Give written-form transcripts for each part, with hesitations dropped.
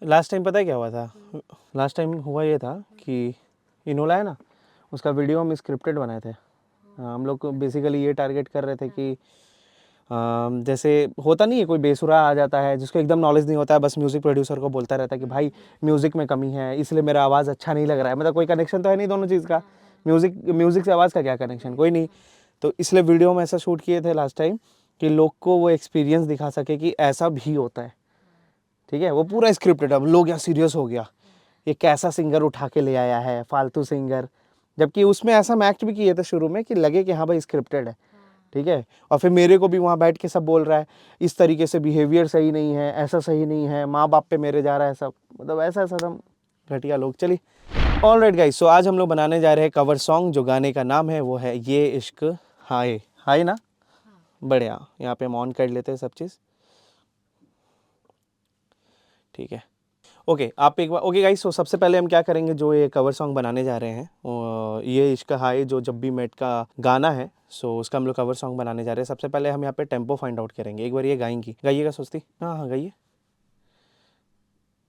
Last time पता है क्या हुआ था? लास्ट टाइम हुआ ये था कि इनोला है ना, उसका वीडियो हम स्क्रिप्टेड बनाए थे। हम लोग बेसिकली ये टारगेट कर रहे थे कि जैसे होता नहीं है कोई बेसुरा आ जाता है जिसको एकदम नॉलेज नहीं होता है, बस म्यूज़िक प्रोड्यूसर को बोलता रहता है कि भाई म्यूज़िक में कमी है इसलिए मेरा आवाज़ अच्छा नहीं लग रहा है। मतलब कोई कनेक्शन तो है नहीं दोनों चीज़ का। म्यूज़िक से आवाज़ का क्या कनेक्शन, कोई नहीं। तो इसलिए वीडियो में ऐसा शूट किए थे लास्ट टाइम कि लोग को वो एक्सपीरियंस दिखा सके कि ऐसा भी होता है। ठीक है, वो पूरा स्क्रिप्टेड। अब लोग यहाँ सीरियस हो गया, ये कैसा सिंगर उठा के ले आया है, फालतू सिंगर। जबकि उसमें ऐसा हम एक्ट भी किए थे शुरू में कि लगे कि हाँ भाई स्क्रिप्टेड है। ठीक है, और फिर मेरे को भी वहाँ बैठ के सब बोल रहा है इस तरीके से बिहेवियर सही नहीं है, ऐसा सही नहीं है, माँ बाप पे मेरे जा रहा है सब। मतलब ऐसा ऐसा सब घटिया लोग। चलिए, ऑल राइट गाइस, सो आज हम लोग बनाने जा रहे हैं कवर सॉन्ग। जो गाने का नाम है वो है ये इश्क हाय। हाय ना, बढ़िया। यहाँ पे हम ऑन कर लेते हैं सब चीज़। ठीक है, ओके आप एक बार ओके गाइस। सो सबसे पहले हम क्या करेंगे, जो ये कवर सॉन्ग बनाने जा रहे हैं ये इश्क हाय जो जब भी मेट का गाना है, सो उसका हम लोग कवर सॉन्ग बनाने जा रहे हैं। सबसे पहले हम यहाँ पे टेम्पो फाइंड आउट करेंगे। एक बार ये गाएंगी, गाइएगा सोचती। हाँ हाँ गाइए।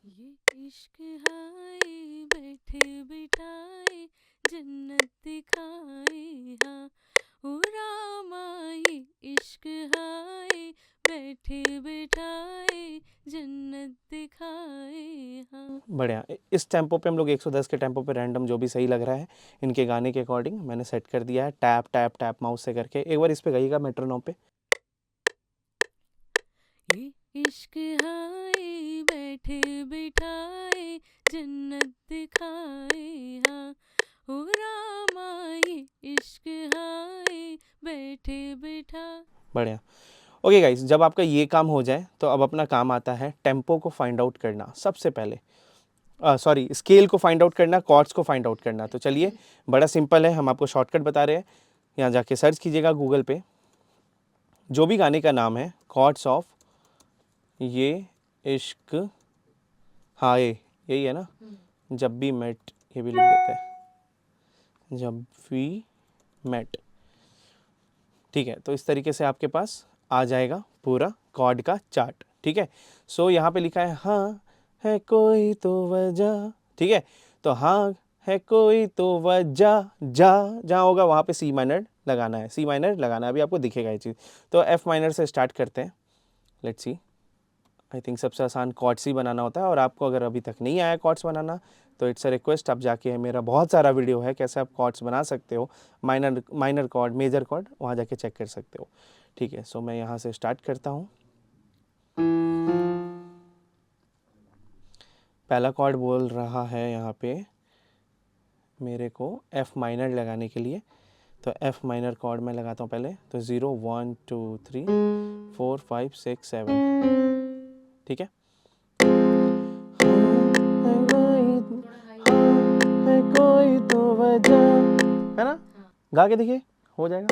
ये इश्क हाय बैठे बिठाए जन्नत दिखाए हाँ ओ रामा ये इश्क हाय बैठे बिठाए जन्नत दिखाए हाँ। बढ़िया। इस टेम्पो पे हम लोग 110 के टेम्पो पे रैंडम जो भी सही लग रहा है इनके गाने के अकॉर्डिंग मैंने सेट कर दिया है, टैप टैप टैप माउस से करके। एक बार इस पे गाइएगा मेट्रोनोम पे। ये इश्क हाय बैठे बिठाए जन्नत दिखाए हाँ ओ रामा ये इश्क हाय बैठे बिठा। बढ़िया। ओके गाइस, जब आपका ये काम हो जाए तो अब अपना काम आता है टेम्पो को फाइंड आउट करना सबसे पहले। सॉरी, स्केल को फाइंड आउट करना, कॉर्ड्स को फाइंड आउट करना। तो चलिए, बड़ा सिंपल है, हम आपको शॉर्टकट बता रहे हैं। यहाँ जाके सर्च कीजिएगा गूगल पे, जो भी गाने का नाम है, कॉर्ड्स ऑफ ये इश्क हाय, यही है ना, जब भी मेट, ये भी लिख देते हैं, जब भी मेट। ठीक है, तो इस तरीके से आपके पास आ जाएगा पूरा कॉर्ड का चार्ट। ठीक है, सो यहाँ पे लिखा है हाँ है कोई तो वजह। ठीक है, तो हाँ है कोई तो वजह, जा जहाँ होगा वहाँ पे सी माइनर लगाना है, सी माइनर लगाना है। अभी आपको दिखेगा ये चीज़। तो एफ माइनर से स्टार्ट करते हैं। लेट्स सी, आई थिंक सबसे आसान कॉर्ड्स ही बनाना होता है। और आपको अगर अभी तक नहीं आया कॉर्ड्स बनाना तो इट्स अ रिक्वेस्ट, आप जाके, मेरा बहुत सारा वीडियो है कैसे आप कॉर्ड्स बना सकते हो, माइनर कॉर्ड, मेजर कॉर्ड, वहाँ जाके चेक कर सकते हो। ठीक है, सो मैं यहाँ से स्टार्ट करता हूँ। पहला कॉर्ड बोल रहा है यहाँ पे मेरे को एफ माइनर लगाने के लिए। तो एफ माइनर कॉर्ड मैं लगाता हूँ पहले। तो 0 1 2 3 4 5 6 7। ठीक है, है कोई तो वजह, है ना, गा के देखिए, हो जाएगा।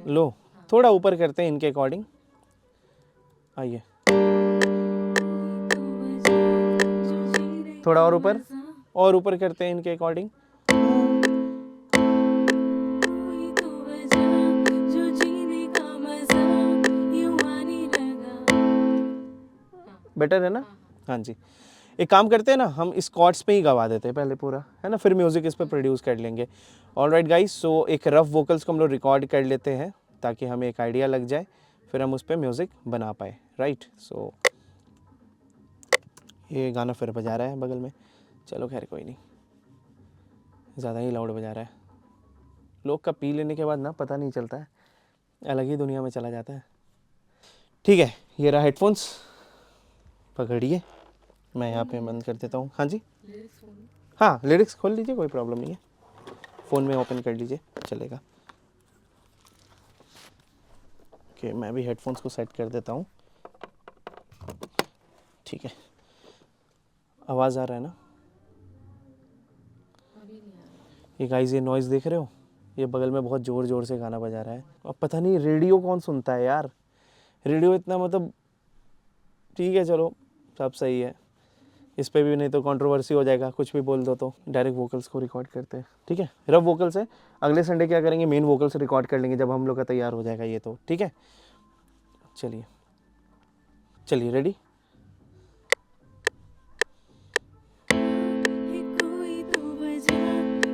लो, थोड़ा ऊपर करते हैं इनके अकॉर्डिंग। आइए, थोड़ा और ऊपर करते हैं इनके अकॉर्डिंग। बेटर है ना? हाँ जी। एक काम करते हैं ना, हम इस कॉर्ड्स पे ही गवा देते हैं पहले पूरा, है ना, फिर म्यूज़िक इस पे प्रोड्यूस कर लेंगे। ऑल राइट गाइस, सो एक रफ वोकल्स को हम लोग रिकॉर्ड कर लेते हैं ताकि हमें एक आइडिया लग जाए, फिर हम उस पर म्यूज़िक बना पाए। राइट, सो ये गाना फिर बजा रहा है बगल में। चलो खैर कोई नहीं, ज़्यादा ही लाउड बजा रहा है। लोग का पी लेने के बाद ना पता नहीं चलता है, अलग ही दुनिया में चला जाता है। ठीक है, ये रहा हेडफोन्स, पकड़िए, मैं यहाँ पे बंद कर देता हूँ। हाँ जी, हाँ लिरिक्स खोल लीजिए, कोई प्रॉब्लम नहीं है, फ़ोन में ओपन कर लीजिए, चलेगा। ओके, मैं भी हेडफोन्स को सेट कर देता हूँ। ठीक है, आवाज़ आ रहा है ना? ये गाइस, ये नॉइज़ देख रहे हो, ये बगल में बहुत ज़ोर ज़ोर से गाना बजा रहा है। अब पता नहीं रेडियो कौन सुनता है यार, रेडियो इतना मतलब, ठीक है चलो सब सही है, इस पे भी नहीं तो कंट्रोवर्सी हो जाएगा, कुछ भी बोल दो। तो डायरेक्ट वोकल्स को रिकॉर्ड करते हैं। ठीक है, रफ वोकल्स है, अगले संडे क्या करेंगे, मेन वोकल्स रिकॉर्ड कर लेंगे जब हम लोग का तैयार हो जाएगा ये। तो ठीक है, चलिए। चलिए रेडी। है कोई तो वजह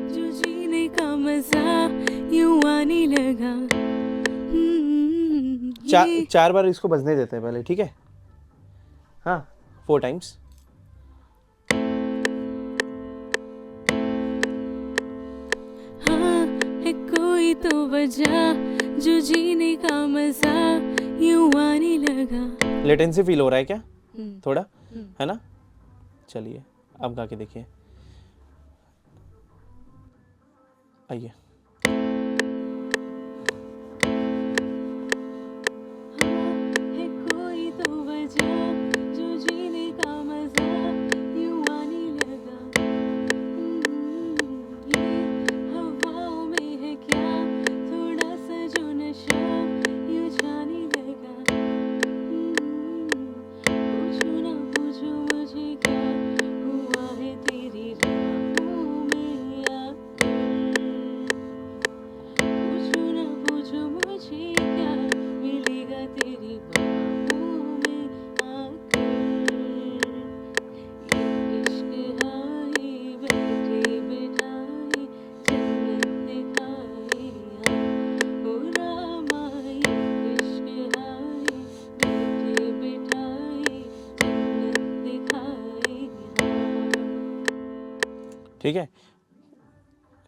जो जीने का मजा यूं आने लगा। ये चार बार इसको बजने देते हैं पहले, ठीक है? हाँ, 4 टाइम्स। हाँ है कोई तो वजह जो जीने का मजा यूं आने लगा। लेटेंसी फील हो रहा है क्या थोड़ा, हम्म। है ना? चलिए अब गा के देखिए, आइए। है कोई तो वजह जो जीने का मजा यूं आने लगा। ये हवाओं में है क्या थोड़ा सा जो नशा यूं छाने लगा। पूछो ना पूछो मुझे क्या हुआ है तेरी राहों में आकर। पूछो ना पूछो मुझे क्या मिलेगा तेरी बाहों में आकर। ये इश्क आए बैठे बिठाए जन्नत दिखाए हाँ ओ रामा। ये इश्क आए बैठे बिठाए जन्नत दिखाए हाँ। ठीक है,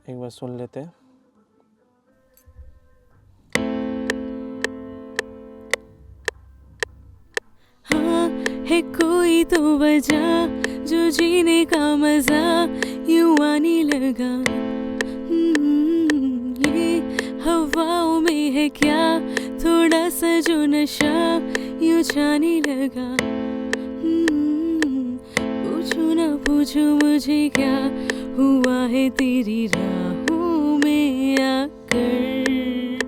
एक बार सुन लेते हैं। हाँ है कोई तो वजह जो जीने का मजा यूं आने लगा। ये हवाओं में है क्या थोड़ा सा जो नशा यूं छाने लगा। पूछो ना पूछो मुझे क्या हुआ है तेरी राहों में आकर।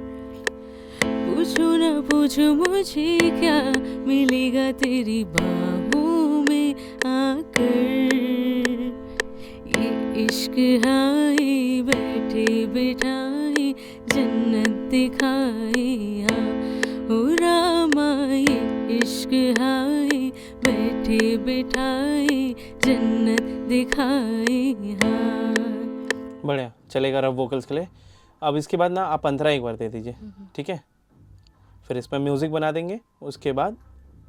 पूछो ना पूछो मुझे क्या मिलेगा तेरी बाहों में आकर। ये इश्क आए बैठे बिठाए जन्नत दिखाए हाँ ओ रामा। ये इश्क आए बैठे बिठाए जन्नत दिखाए हाँ। बढ़िया, चलेगा रफ वोकल्स के लिए। अब इसके बाद ना आप अंतरा एक बार दे दीजिए, ठीक है? फिर इसमें म्यूज़िक बना देंगे, उसके बाद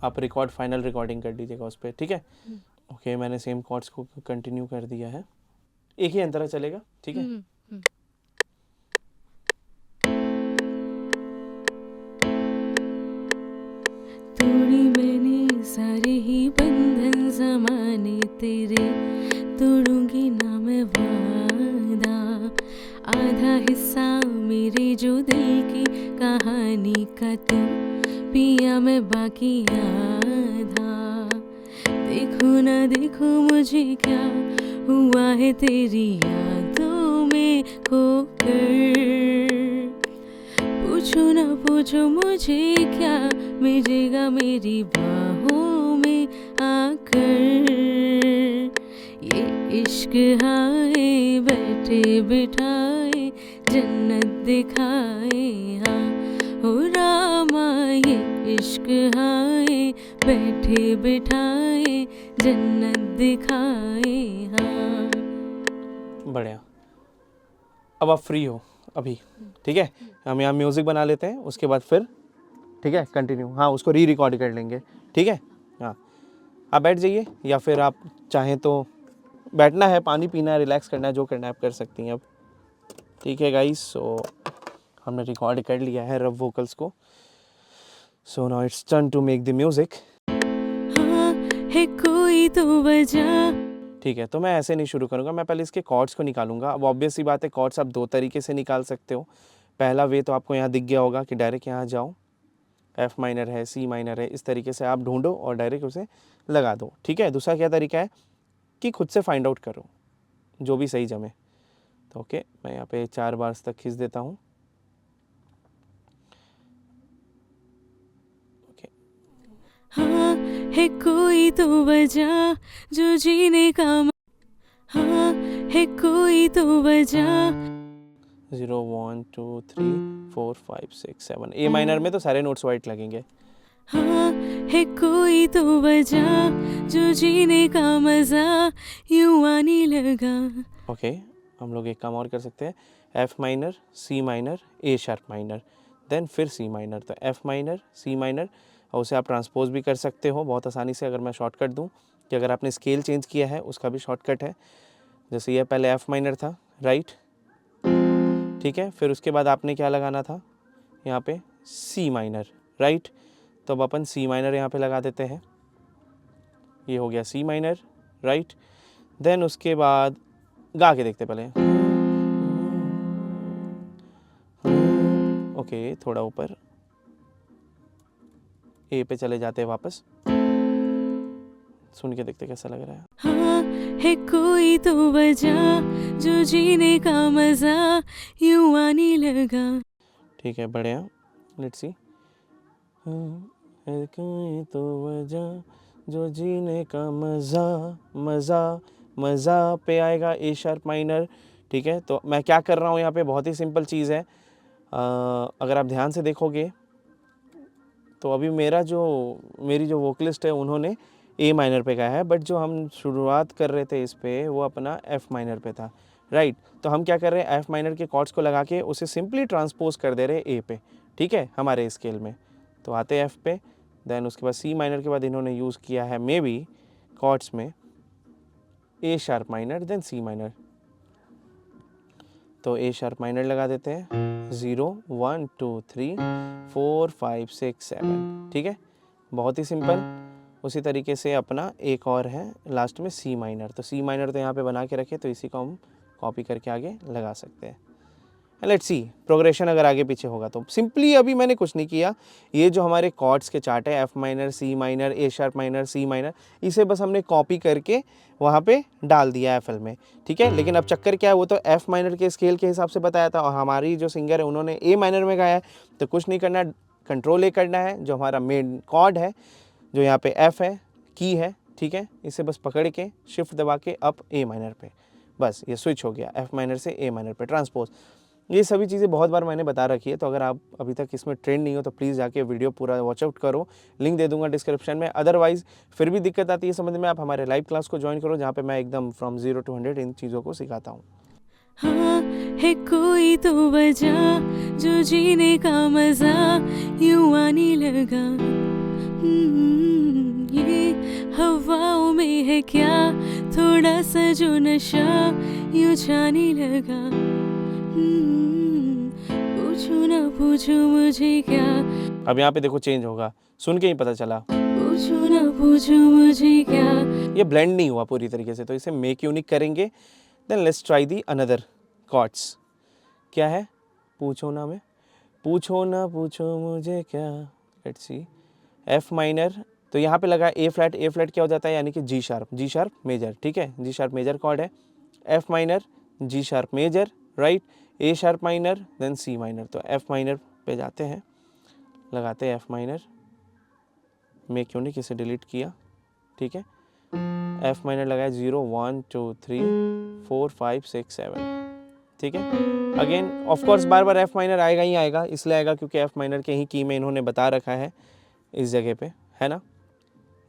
आप फाइनल रिकॉर्डिंग कर दीजिएगा उस पर, ठीक है? ओके, मैंने सेम कॉर्ड्स को कंटिन्यू कर दिया है, एक ही अंतरा चलेगा, ठीक है? तोड़ी मैंने सारे ही बंधन ज़माने तेरे तोड़ूंगी ना मैं वादा। आधा हिस्सा मेरे जो दिल की कहानी का तुम पिया मैं बाकी आधा। देखो ना देखो मुझे क्या हुआ है तेरी यादों में खोकर। पूछो ना पूछो मुझे क्या मिलेगा मेरी बाहों में आकर। ये इश्क आए बैठे बिठाए जन्नत दिखाए हाँ ओ रामा। ये इश्क आए बैठे बिठाए जन्नत दिखाए हाँ। बढ़िया, अब आप फ्री हो अभी, ठीक है? हम यहाँ म्यूज़िक बना लेते हैं, उसके बाद फिर ठीक है कंटिन्यू, हाँ उसको रिकॉर्ड कर लेंगे, ठीक है? हाँ, आप बैठ जाइए, या फिर आप चाहें तो बैठना है, पानी पीना है, रिलैक्स करना है, जो करना है आप कर सकती हैं अब, ठीक है गाइस? सो हमने रिकॉर्ड कर लिया है रफ वोकल्स को, so now it's turn to make the music. हाँ है कोई तो वजह। ठीक है, तो मैं ऐसे नहीं शुरू करूँगा, मैं पहले इसके कॉर्ड्स को निकालूंगा। अब ऑब्वियस सी बात है, कॉर्ड्स आप 2 तरीके से निकाल सकते हो। पहला वे तो आपको यहाँ दिख गया होगा कि डायरेक्ट यहाँ जाओ, एफ माइनर है, सी माइनर है, इस तरीके से आप ढूंढो और डायरेक्ट उसे लगा दो, ठीक है? दूसरा क्या तरीका है कि खुद से फाइंड आउट करो जो भी सही जमे। तो ओके, मैं यहाँ पे 4 बार तक खींच देता हूँ। ओके, हाँ है कोई तो वजह जो जीने का हाँ है कोई तो वजह। 0 1 2 3 4 5 6 7, ए माइनर में तो सारे नोट्स वाइट लगेंगे। हाँ है कोई तो वजह जो जीने का मजा यूं आने लगा। ओके, हम लोग एक काम और कर सकते हैं, एफ माइनर, सी माइनर, ए शार्प माइनर, देन फिर सी माइनर। तो एफ माइनर, सी माइनर, और उसे आप ट्रांसपोज भी कर सकते हो बहुत आसानी से। अगर मैं शॉर्टकट दूं कि अगर आपने स्केल चेंज किया है उसका भी शॉर्टकट है। जैसे ये पहले एफ माइनर था, राइट, ठीक है, फिर उसके बाद आपने क्या लगाना था यहाँ पे, सी माइनर, राइट। तो अब अपन सी माइनर यहाँ पे लगा देते हैं, ये हो गया सी माइनर, राइट। देन उसके बाद गा के देखते पहले, ओके, थोड़ा ऊपर ए पे चले जाते हैं वापस, सुन के देखते कैसा लग रहा है। हाँ है कोई तो वजह जो जीने का मजा यूं आने लगा। ठीक है, बढ़िया, लेट्स सी। है कोई तो वजह जो जीने का मज़ा, मज़ा, मज़ा पे आएगा ए शार्प माइनर, ठीक है। तो मैं क्या कर रहा हूँ यहाँ पे, बहुत ही सिंपल चीज़ है। अगर आप ध्यान से देखोगे तो अभी मेरी जो वोकलिस्ट है उन्होंने ए माइनर पे गाया है, बट जो हम शुरुआत कर रहे थे इस पे वो अपना एफ़ माइनर पे था, राइट। तो हम क्या कर रहे हैं, एफ़ माइनर के कॉर्ड्स को लगा के उसे सिंपली ट्रांसपोज कर दे रहे ए पे, ठीक है, हमारे स्केल में। तो आते एफ़ पे, देन उसके बाद सी माइनर के बाद इन्होंने यूज़ किया है मे बी कॉर्ड्स में A sharp minor, then C minor. तो ए शार्प माइनर लगा देते हैं, 0 1 2 3 4 5 6 7, ठीक है, बहुत ही सिंपल। उसी तरीके से अपना एक और है लास्ट में सी माइनर। तो सी माइनर तो यहाँ पे बना के रखे, तो इसी को हम कॉपी करके आगे लगा सकते हैं। लेट्स सी प्रोग्रेशन अगर आगे पीछे होगा तो सिंपली अभी मैंने कुछ नहीं किया, ये जो हमारे कॉर्ड्स के चार्ट है, एफ माइनर, सी माइनर, ए शार्प माइनर, सी माइनर, इसे बस हमने कॉपी करके वहाँ पे डाल दिया एफएल में, ठीक है। लेकिन अब चक्कर क्या है, वो तो एफ माइनर के स्केल के हिसाब से बताया था और हमारी जो सिंगर है उन्होंने ए माइनर में गाया है। तो कुछ नहीं करना, कंट्रोल ए करना है, जो हमारा मेन कॉर्ड है जो यहाँ पे एफ है, की है, ठीक है, इसे बस पकड़ के शिफ्ट दबा के अप ए माइनर पे, बस ये स्विच हो गया एफ माइनर से ए माइनर पे ट्रांसपोज। ये सभी चीज़ें बहुत बार मैंने बता रखी है, तो अगर आप अभी तक इसमें ट्रेंड नहीं हो तो प्लीज़ जाके वीडियो पूरा वॉच आउट करो, लिंक दे दूंगा डिस्क्रिप्शन में। अदरवाइज़ फिर भी दिक्कत आती है समझ में, आप हमारे लाइव क्लास को ज्वाइन करो, जहाँ पे मैं एकदम फ्रॉम 0 to 100 इन चीज़ों को सिखाता हूँ। हाँ है कोई तो वजह जो जीने का मजा यूं आने लगा। ये हवाओं में है क्या थोड़ा सा जो नशा यूं छाने लगा। पूछू ना पूछू मुझे क्या, अब यहाँ पे देखो चेंज होगा, सुन के ही पता चला, पूछू ना पूछू मुझे क्या। ये ब्लेंड नहीं हुआ पूरी तरीके से, तो इसे मेक यूनिक करेंगे। Then let's try the another chords. क्या है, पूछो ना में, पूछो ना पूछो मुझे क्या, लेट्स सी, एफ माइनर, तो यहाँ पे लगा ए फ्लैट, ए फ्लैट क्या हो जाता है, यानी कि जी शार्प मेजर, ठीक है, जी शार्प मेजर कॉर्ड है। F minor, G sharp major, right, A sharp minor, then C minor. तो एफ माइनर पे जाते हैं, लगाते हैं एफ माइनर, मेक यूनिक, इसे डिलीट किया, ठीक है, एफ माइनर लगाया, 0 1 2 3 4 5 6 7, ठीक है। Again of course bar bar F minor आएगा ही आएगा, इसलिए आएगा क्योंकि एफ माइनर के ही की में इन्होंने बता रखा है इस जगह पे, है ना।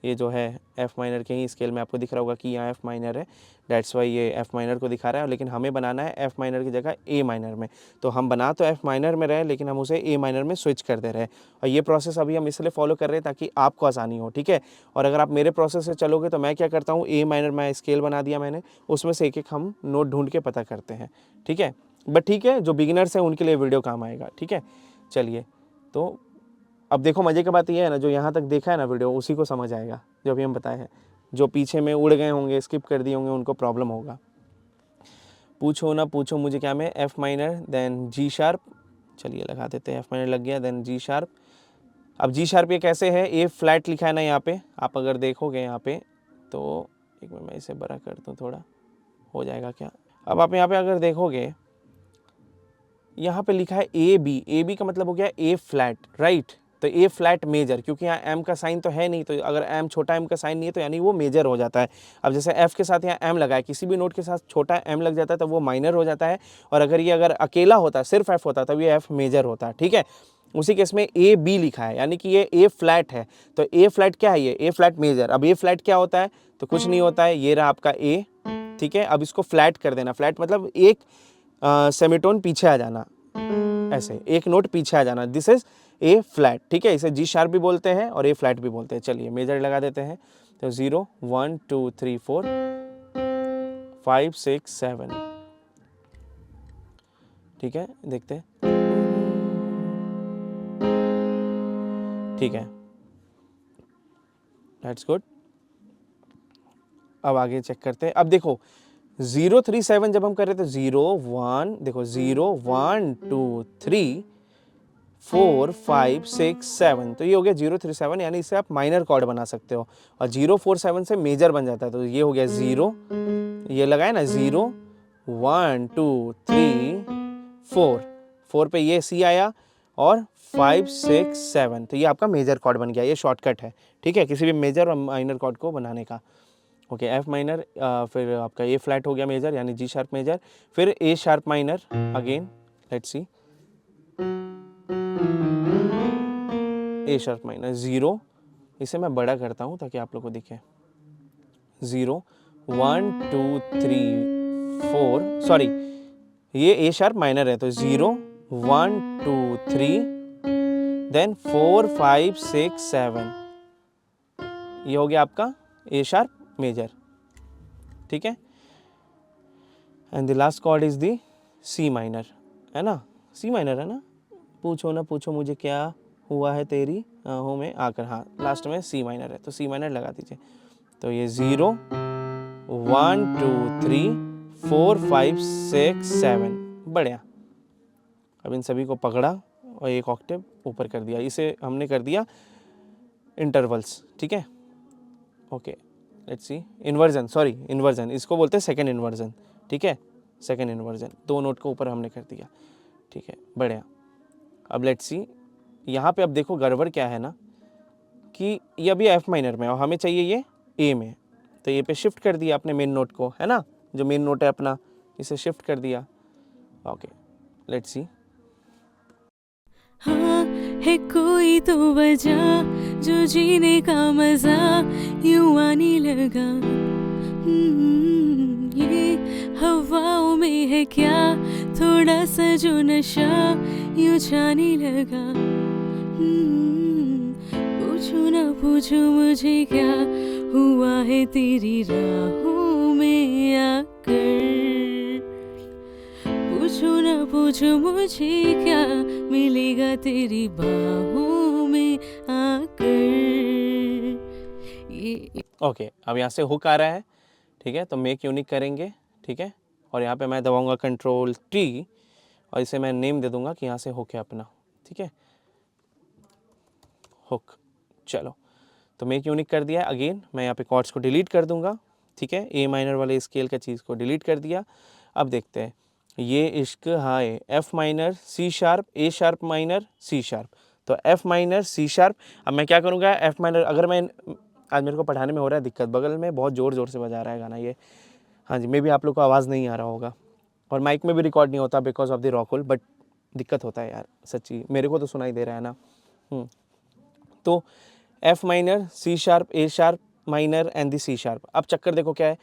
ये जो है एफ माइनर के ही स्केल में आपको दिख रहा होगा कि यहाँ एफ माइनर है, डेट्स वाई ये एफ माइनर को दिखा रहा है, लेकिन हमें बनाना है एफ माइनर की जगह ए माइनर में। तो हम बना तो एफ माइनर में रहे, लेकिन हम उसे ए माइनर में स्विच कर दे रहे हैं, और ये प्रोसेस अभी हम इसलिए फॉलो कर रहे हैं ताकि आपको आसानी हो, ठीक है। और अगर आप मेरे प्रोसेस से चलोगे तो मैं क्या करता हूँ, ए माइनर में स्केल बना दिया मैंने, उसमें से एक एक हम नोट ढूंढ के पता करते हैं, ठीक है। बट ठीक है, जो बिगिनर्स हैं उनके लिए वीडियो काम आएगा, ठीक है। चलिए, तो अब देखो मज़े की बात यह है ना, जो यहाँ तक देखा है ना वीडियो, उसी को समझ आएगा जो अभी हम बताए हैं। जो पीछे में उड़ गए होंगे, स्किप कर दिए होंगे, उनको प्रॉब्लम होगा। पूछो ना पूछो मुझे क्या में, F minor, then G sharp, चलिए लगा देते हैं, एफ माइनर लग गया, देन जी शार्प। अब जी शार्प ये कैसे है, ए फ्लैट लिखा है ना यहाँ पे, आप अगर देखोगे यहाँ पे, तो एक मिनट मैं इसे बड़ा कर दूँ थोड़ा, हो जाएगा क्या। अब आप यहाँ पे अगर देखोगे, यहाँ पे लिखा है ए बी, ए बी का मतलब हो गया ए फ्लैट, राइट। तो ए फ्लैट मेजर, क्योंकि यहाँ एम का साइन तो है नहीं, तो अगर एम छोटा एम का साइन नहीं है तो यानी वो मेजर हो जाता है। अब जैसे एफ के साथ यहाँ एम लगा है, किसी भी नोट के साथ छोटा एम लग जाता है तो वो माइनर हो जाता है, और अगर ये अगर अकेला होता, सिर्फ एफ होता, तब ये एफ मेजर होता है, ठीक है। उसी केस में ए बी लिखा है, यानी कि ये ए फ्लैट है, तो ए फ्लैट क्या है, ये ए फ्लैट मेजर। अब ए फ्लैट क्या होता है, तो कुछ नहीं होता है, ये रहा आपका ए, ठीक है। अब इसको फ्लैट कर देना, फ्लैट मतलब एक सेमीटोन पीछे आ जाना, ऐसे एक नोट पीछे आ जाना, दिस इज ए फ्लैट, ठीक है। इसे जी शार्प भी बोलते हैं और ए फ्लैट भी बोलते हैं। चलिए मेजर लगा देते हैं, तो 0 1 2 3 4 5 6 7, ठीक है, देखते हैं, ठीक है, दैट्स गुड। अब आगे चेक करते हैं। अब देखो 0 3 7 जब हम कर रहे थे, 0 1, देखो 0 1 2 3 4 5 6 7, तो ये हो गया 0 3 7, यानी इससे आप माइनर कॉर्ड बना सकते हो। और 0 4 7 से मेजर बन जाता है, तो ये हो गया 0, ये लगाए ना 0 1 2 3 4, 4 पे ये सी आया और 5 6 7, तो ये आपका मेजर कॉर्ड बन गया। ये शॉर्टकट है, ठीक है, किसी भी मेजर और माइनर कॉर्ड को बनाने का। ओके, एफ माइनर, फिर आपका ए फ्लैट हो गया मेजर, यानी जी शार्प मेजर, फिर A sharp minor again, let's see, A sharp minor 0, इसे मैं बड़ा करता हूँ ताकि आप लोग को दिखे, 0 1 2 3 4, सॉरी ये ए शार्प माइनर है, तो 0 1 2 3 देन 4 5 6 7, ये हो गया आपका ए शार्प मेजर, ठीक है। And the last chord is the C minor, है ना, सी माइनर है ना, पूछो ना पूछो मुझे क्या हुआ है तेरी आँखों में आकर, हाँ लास्ट में सी माइनर है, तो सी माइनर लगा दीजिए। तो ये 0 1 2 3 4 5 6 7, बढ़िया। अब इन सभी को पकड़ा और एक ऑक्टेव ऊपर कर दिया, इसे हमने कर दिया इंटरवल्स, ठीक है। Okay, let's C, inversion, sorry inversion, इसको बोलते हैं सेकंड इन्वर्जन, ठीक है, सेकंड इन्वर्जन, दो नोट को ऊपर हमने कर दिया, ठीक है, बढ़िया। अब लेट्स सी, यहाँ पे अब देखो गड़बड़ क्या है ना, कि ये अभी एफ माइनर में और हमें चाहिए ये ए में, तो ये पे शिफ्ट कर दिया अपने मेन नोट को, है ना, जो मेन नोट है अपना, इसे शिफ्ट कर दिया। ओके, लेट्स सी, हाँ है कोई तो वजह जो जीने का मजा यूं आने लगा। ये हवाओं में है क्या थोड़ा सा जो नशा यूं छाने लगा। पूछू ना पूछू मुझे क्या हुआ है तेरी राहों में आकर। पूछू ना पूछू मुझे क्या मिलेगा तेरी बाहों में आकर। ये ओके, अब यहाँ से हुक आ रहा है, ठीक है, तो मेक यूनिक करेंगे, ठीक है, और यहाँ पे मैं दबाऊंगा कंट्रोल टी और इसे मैं नेम दे दूंगा कि यहाँ से हुक है अपना, ठीक है, हुक। चलो, तो मेक यूनिक कर दिया। अगेन मैं यहाँ पे कॉर्ड्स को डिलीट कर दूंगा, ठीक है, ए माइनर वाले स्केल का चीज़ को डिलीट कर दिया। अब देखते हैं, ये इश्क हाय, F minor C sharp, A sharp minor C sharp, तो एफ माइनर सी शार्प। अब मैं क्या करूँगा, एफ माइनर, अगर मैं, आज मेरे को पढ़ाने में हो रहा है दिक्कत, बगल में बहुत ज़ोर ज़ोर से बजा रहा है गाना ये, हाँ जी, मे भी आप लोग को आवाज़ नहीं आ रहा होगा और माइक में भी रिकॉर्ड नहीं होता because of the rock hole, but दिक्कत होता है यार सच्ची, मेरे को तो सुनाई दे रहा है ना। तो F minor C sharp A sharp minor and the C sharp. अब चक्कर देखो क्या है,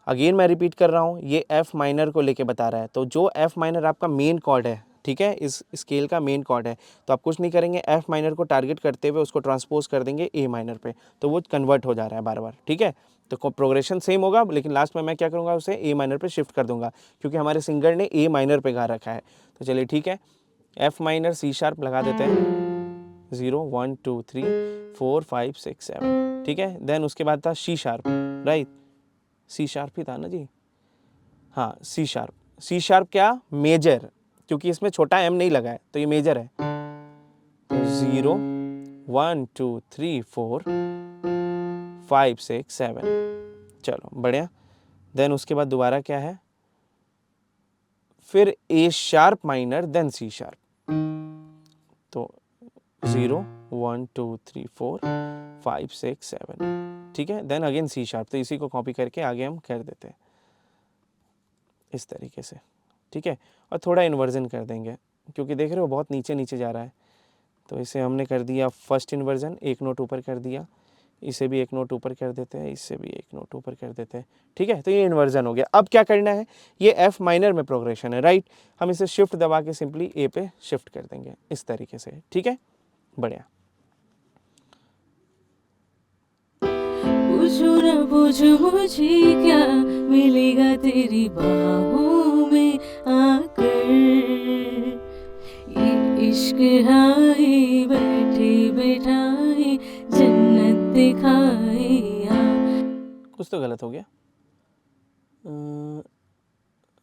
अगेन मैं रिपीट कर रहा हूँ, ये एफ माइनर को लेके बता रहा है, तो जो एफ माइनर आपका मेन कॉर्ड है, ठीक है, इस स्केल का मेन कॉर्ड है, तो आप कुछ नहीं करेंगे, एफ माइनर को टारगेट करते हुए उसको ट्रांसपोज कर देंगे ए माइनर पे, तो वो कन्वर्ट हो जा रहा है बार बार, ठीक है। तो प्रोग्रेशन सेम होगा, लेकिन लास्ट में मैं क्या करूँगा, उसे ए माइनर पे शिफ्ट कर दूंगा, क्योंकि हमारे सिंगर ने ए माइनर पे गा रखा है। तो चलिए ठीक है, एफ माइनर सी शार्प लगा देते हैं, 0 1 2 3 4 5 6 7, ठीक है। देन उसके बाद था C sharp, right, C sharp ही था ना जी, हाँ सी शार्प, सी शार्प क्या मेजर, क्योंकि इसमें छोटा एम नहीं लगा है तो ये मेजर है, तो 0 1 2 3 4 5 6 7, चलो बढ़िया। देन उसके बाद दोबारा क्या है, फिर A sharp minor then C sharp, तो 0 1 2 3 4 5 6 7, ठीक है। देन अगेन सी शार्प, तो इसी को कॉपी करके आगे हम कर देते हैं इस तरीके से, ठीक है। और थोड़ा इन्वर्जन कर देंगे, क्योंकि देख रहे हो बहुत नीचे नीचे जा रहा है, तो इसे हमने कर दिया फर्स्ट इन्वर्जन, एक नोट ऊपर कर दिया, इसे भी एक नोट ऊपर कर देते हैं, इससे भी एक नोट ऊपर कर देते हैं, ठीक है। तो ये इन्वर्जन हो गया। अब क्या करना है, ये एफ माइनर में प्रोग्रेशन है, राइट। हम इसे शिफ्ट दबा के सिंपली ए पे शिफ्ट कर देंगे इस तरीके से, ठीक है, बढ़िया। पूछो ना पूछो मुझे क्या मिलेगा तेरी बाहों में आकर, ये इश्क हाय बैठे बैठाए जन्नत दिखाए यहाँ। कुछ तो गलत हो गया,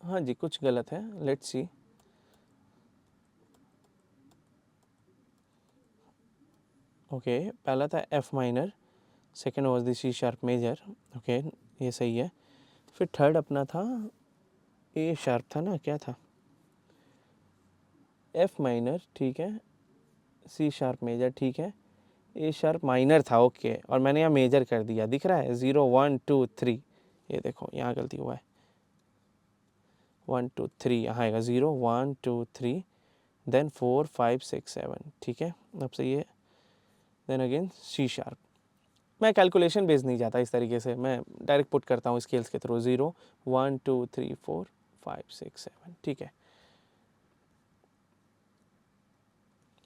हाँ जी कुछ गलत है, लेट्स सी। ओके, पहला था F minor, second was the C sharp major, okay ये सही है। फिर थर्ड अपना था ए शार्प था ना, क्या था, एफ माइनर ठीक है, सी शार्प मेजर ठीक है, ए शार्प माइनर था, ओके। और मैंने यहाँ मेजर कर दिया, दिख रहा है 0 1 2 3, ये देखो यहाँ गलती हुआ है, 1 2 3 यहाँ आएगा 0 1 2 3 देन 4 5 6 7, ठीक है। अब सही है, देन अगेन सी शार्प। मैं कैलकुलेशन बेस नहीं जाता इस तरीके से, मैं डायरेक्ट पुट करता हूँ स्केल्स के थ्रू, 0 1 2 3 4 5 6 7, ठीक है।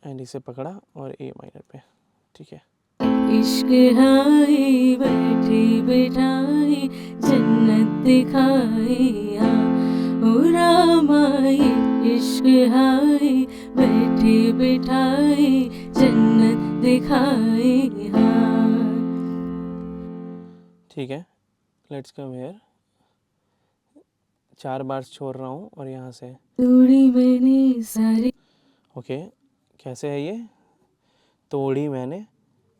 एंड इसे पकड़ा और ए माइनर पे, ठीक है। इश्क हाय बैठे बैठाए जन्नत दिखाए यहाँ, ओ रामा ये इश्क हाय बैठे बैठाए जन्नत दिखाए यहाँ। ठीक है, लेट्स कम हियर, 4 बार छोड़ रहा हूँ और यहाँ से, तोड़ी मैंने सारी, ओके कैसे है ये, तोड़ी मैंने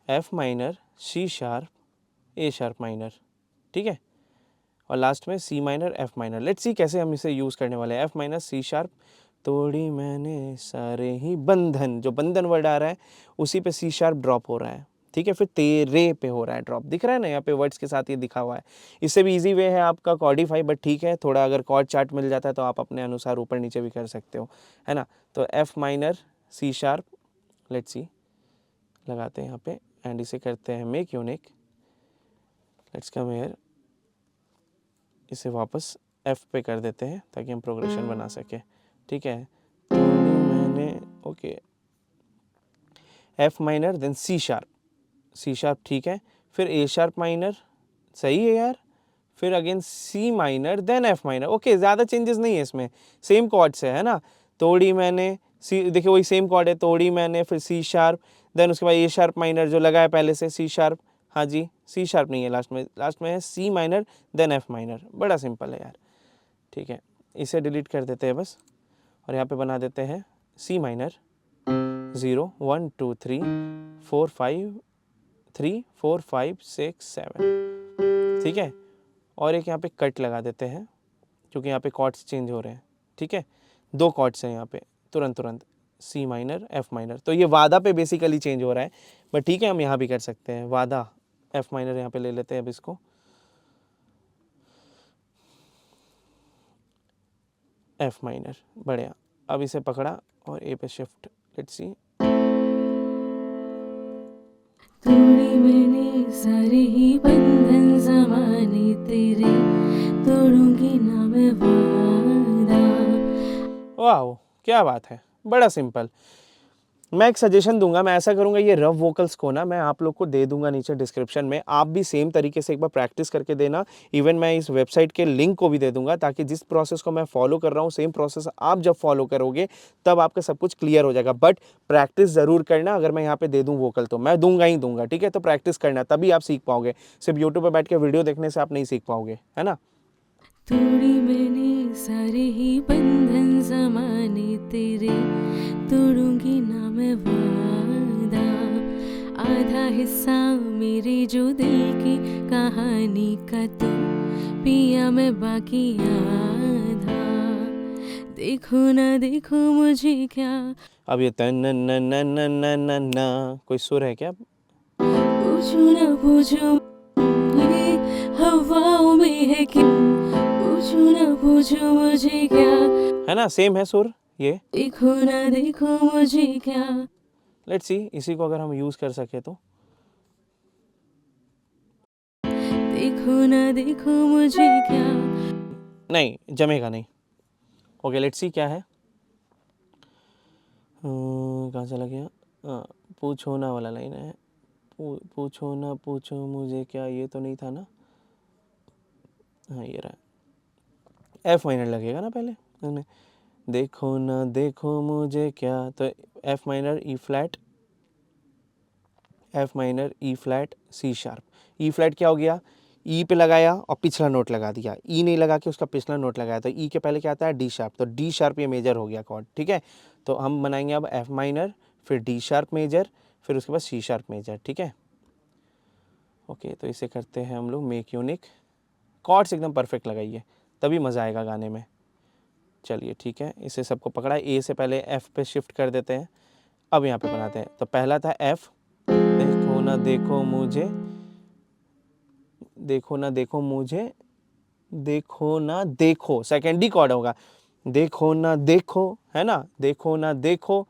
F minor C sharp A sharp minor, ठीक है, और लास्ट में C minor F minor. Let's see कैसे हम इसे यूज़ करने वाले हैं। एफ माइनर सी शार्प, तोड़ी मैंने सारे ही बंधन, जो बंधन वर्ड आ रहा है उसी पे सी शार्प ड्रॉप हो रहा है, ठीक है। फिर तेरे पे हो रहा है ड्रॉप, दिख रहा है ना यहाँ पे वर्ड्स के साथ ये दिखा हुआ है। इससे भी इजी वे है आपका कॉर्डिफाई, बट ठीक है, थोड़ा अगर कॉर्ड चार्ट मिल जाता है तो आप अपने अनुसार ऊपर नीचे भी कर सकते हो, है ना। तो F minor C sharp, let's see लगाते हैं यहाँ पे एंड इसे करते हैं make unique, let's come here, इसे वापस एफ पे कर देते हैं ताकि हम प्रोग्रेशन बना सके, ठीक है। तो मैंने okay F minor then C sharp, C sharp ठीक है, फिर ए शार्प माइनर, सही है यार, फिर again C minor then F minor, okay ज़्यादा चेंजेस नहीं है इसमें, सेम कॉर्ड से है ना। तोड़ी मैंने सी, देखिए वही सेम कॉर्ड है, तोड़ी मैंने, फिर सी शार्प, देन उसके बाद ए शार्प माइनर जो लगा है पहले से, सी शार्प, हाँ जी सी शार्प नहीं है लास्ट में है C minor then F minor, बड़ा सिंपल है यार, ठीक है। इसे डिलीट कर देते हैं बस और यहाँ पे बना देते हैं सी माइनर 0 1 2 3 4 5 3 4 5 6 7, ठीक है। और एक यहाँ पे कट लगा देते हैं क्योंकि यहाँ पे कॉर्ड्स चेंज हो रहे हैं, ठीक है। 2 कॉर्ड्स हैं यहाँ पे तुरंत, सी माइनर एफ माइनर, तो ये वादा पे बेसिकली चेंज हो रहा है, बट ठीक है हम यहाँ भी कर सकते हैं, वादा एफ माइनर यहाँ पे ले लेते हैं अब इसको, एफ माइनर, बढ़िया। अब इसे पकड़ा और ए पे शिफ्ट, लेट्स सी, तोड़ी मैंने सारे ही बंधन ज़माने तेरे, तोड़ूंगी ना मैं वादा। वाह क्या बात है, बड़ा सिंपल। मैं एक सजेशन दूंगा, मैं ऐसा करूंगा ये रफ वोकल्स को ना मैं आप लोग को दे दूंगा नीचे डिस्क्रिप्शन में, आप भी सेम तरीके से एक बार प्रैक्टिस करके देना। इवन मैं इस वेबसाइट के लिंक को भी दे दूंगा ताकि जिस प्रोसेस को मैं फॉलो कर रहा हूँ सेम प्रोसेस आप जब फॉलो करोगे तब आपका सब कुछ क्लियर हो जाएगा। बट प्रैक्टिस ज़रूर करना, अगर मैं यहाँ पे दे दूँ वोकल तो मैं दूंगा ही दूंगा, ठीक है। तो प्रैक्टिस करना तभी आप सीख पाओगे, सिर्फ यूट्यूब पर बैठ के वीडियो देखने से आप नहीं सीख पाओगे, है ना। तोड़ी मैंने सारे ही बंधन ज़माने तेरे, तोड़ूंगी ना मैं वादा। आधा हिस्सा मेरे जो दिल की कहानी का तो पिया मैं बाकी आधा। देखो ना देखो मुझे क्या, अब ये तन न न न न न न न कोई सुर है क्या, पूछो ना पूछो ये हवाओं में है कि, पूछो ना पूछो मुझे क्या, है ना, सेम है सुर ये, देखो ना देखो मुझे क्या, लेट्स सी इसी को अगर हम यूज़ कर सके तो। देखो ना देखो मुझे क्या, नहीं जमेगा नहीं। ओके लेट्स सी क्या है। कहाँ चला गया। हाँ, पूछो ना वाला लाइन है। पूछो ना पूछो मुझे क्या, ये तो नहीं था ना। हाँ ये रहा। एफ माइनर लगेगा ना पहले इसमें। देखो ना देखो मुझे क्या, तो F minor E flat, F minor E flat C sharp. E flat क्या हो गया, ई पे लगाया और पिछला नोट लगा दिया, ई नहीं लगा के उसका पिछला नोट लगाया, तो ई के पहले क्या आता है डी शार्प, तो डी शार्प ये मेजर हो गया कॉर्ड। ठीक है, तो हम बनाएंगे अब एफ माइनर, फिर डी शार्प मेजर, फिर उसके बाद सी शार्प मेजर। ठीक है, ओके तो इसे करते हैं हम लोग मेक यूनिक। कॉर्ड्स एकदम परफेक्ट लगाइए तभी मज़ा आएगा गाने में। चलिए ठीक है, इसे सबको पकड़ा, ए से पहले एफ पे शिफ्ट कर देते हैं। अब यहाँ पे बनाते हैं, तो पहला था एफ, देखो ना देखो मुझे, देखो ना देखो मुझे, देखो ना देखो, सेकेंड डी कॉर्ड होगा, देखो ना देखो, है ना, देखो ना देखो,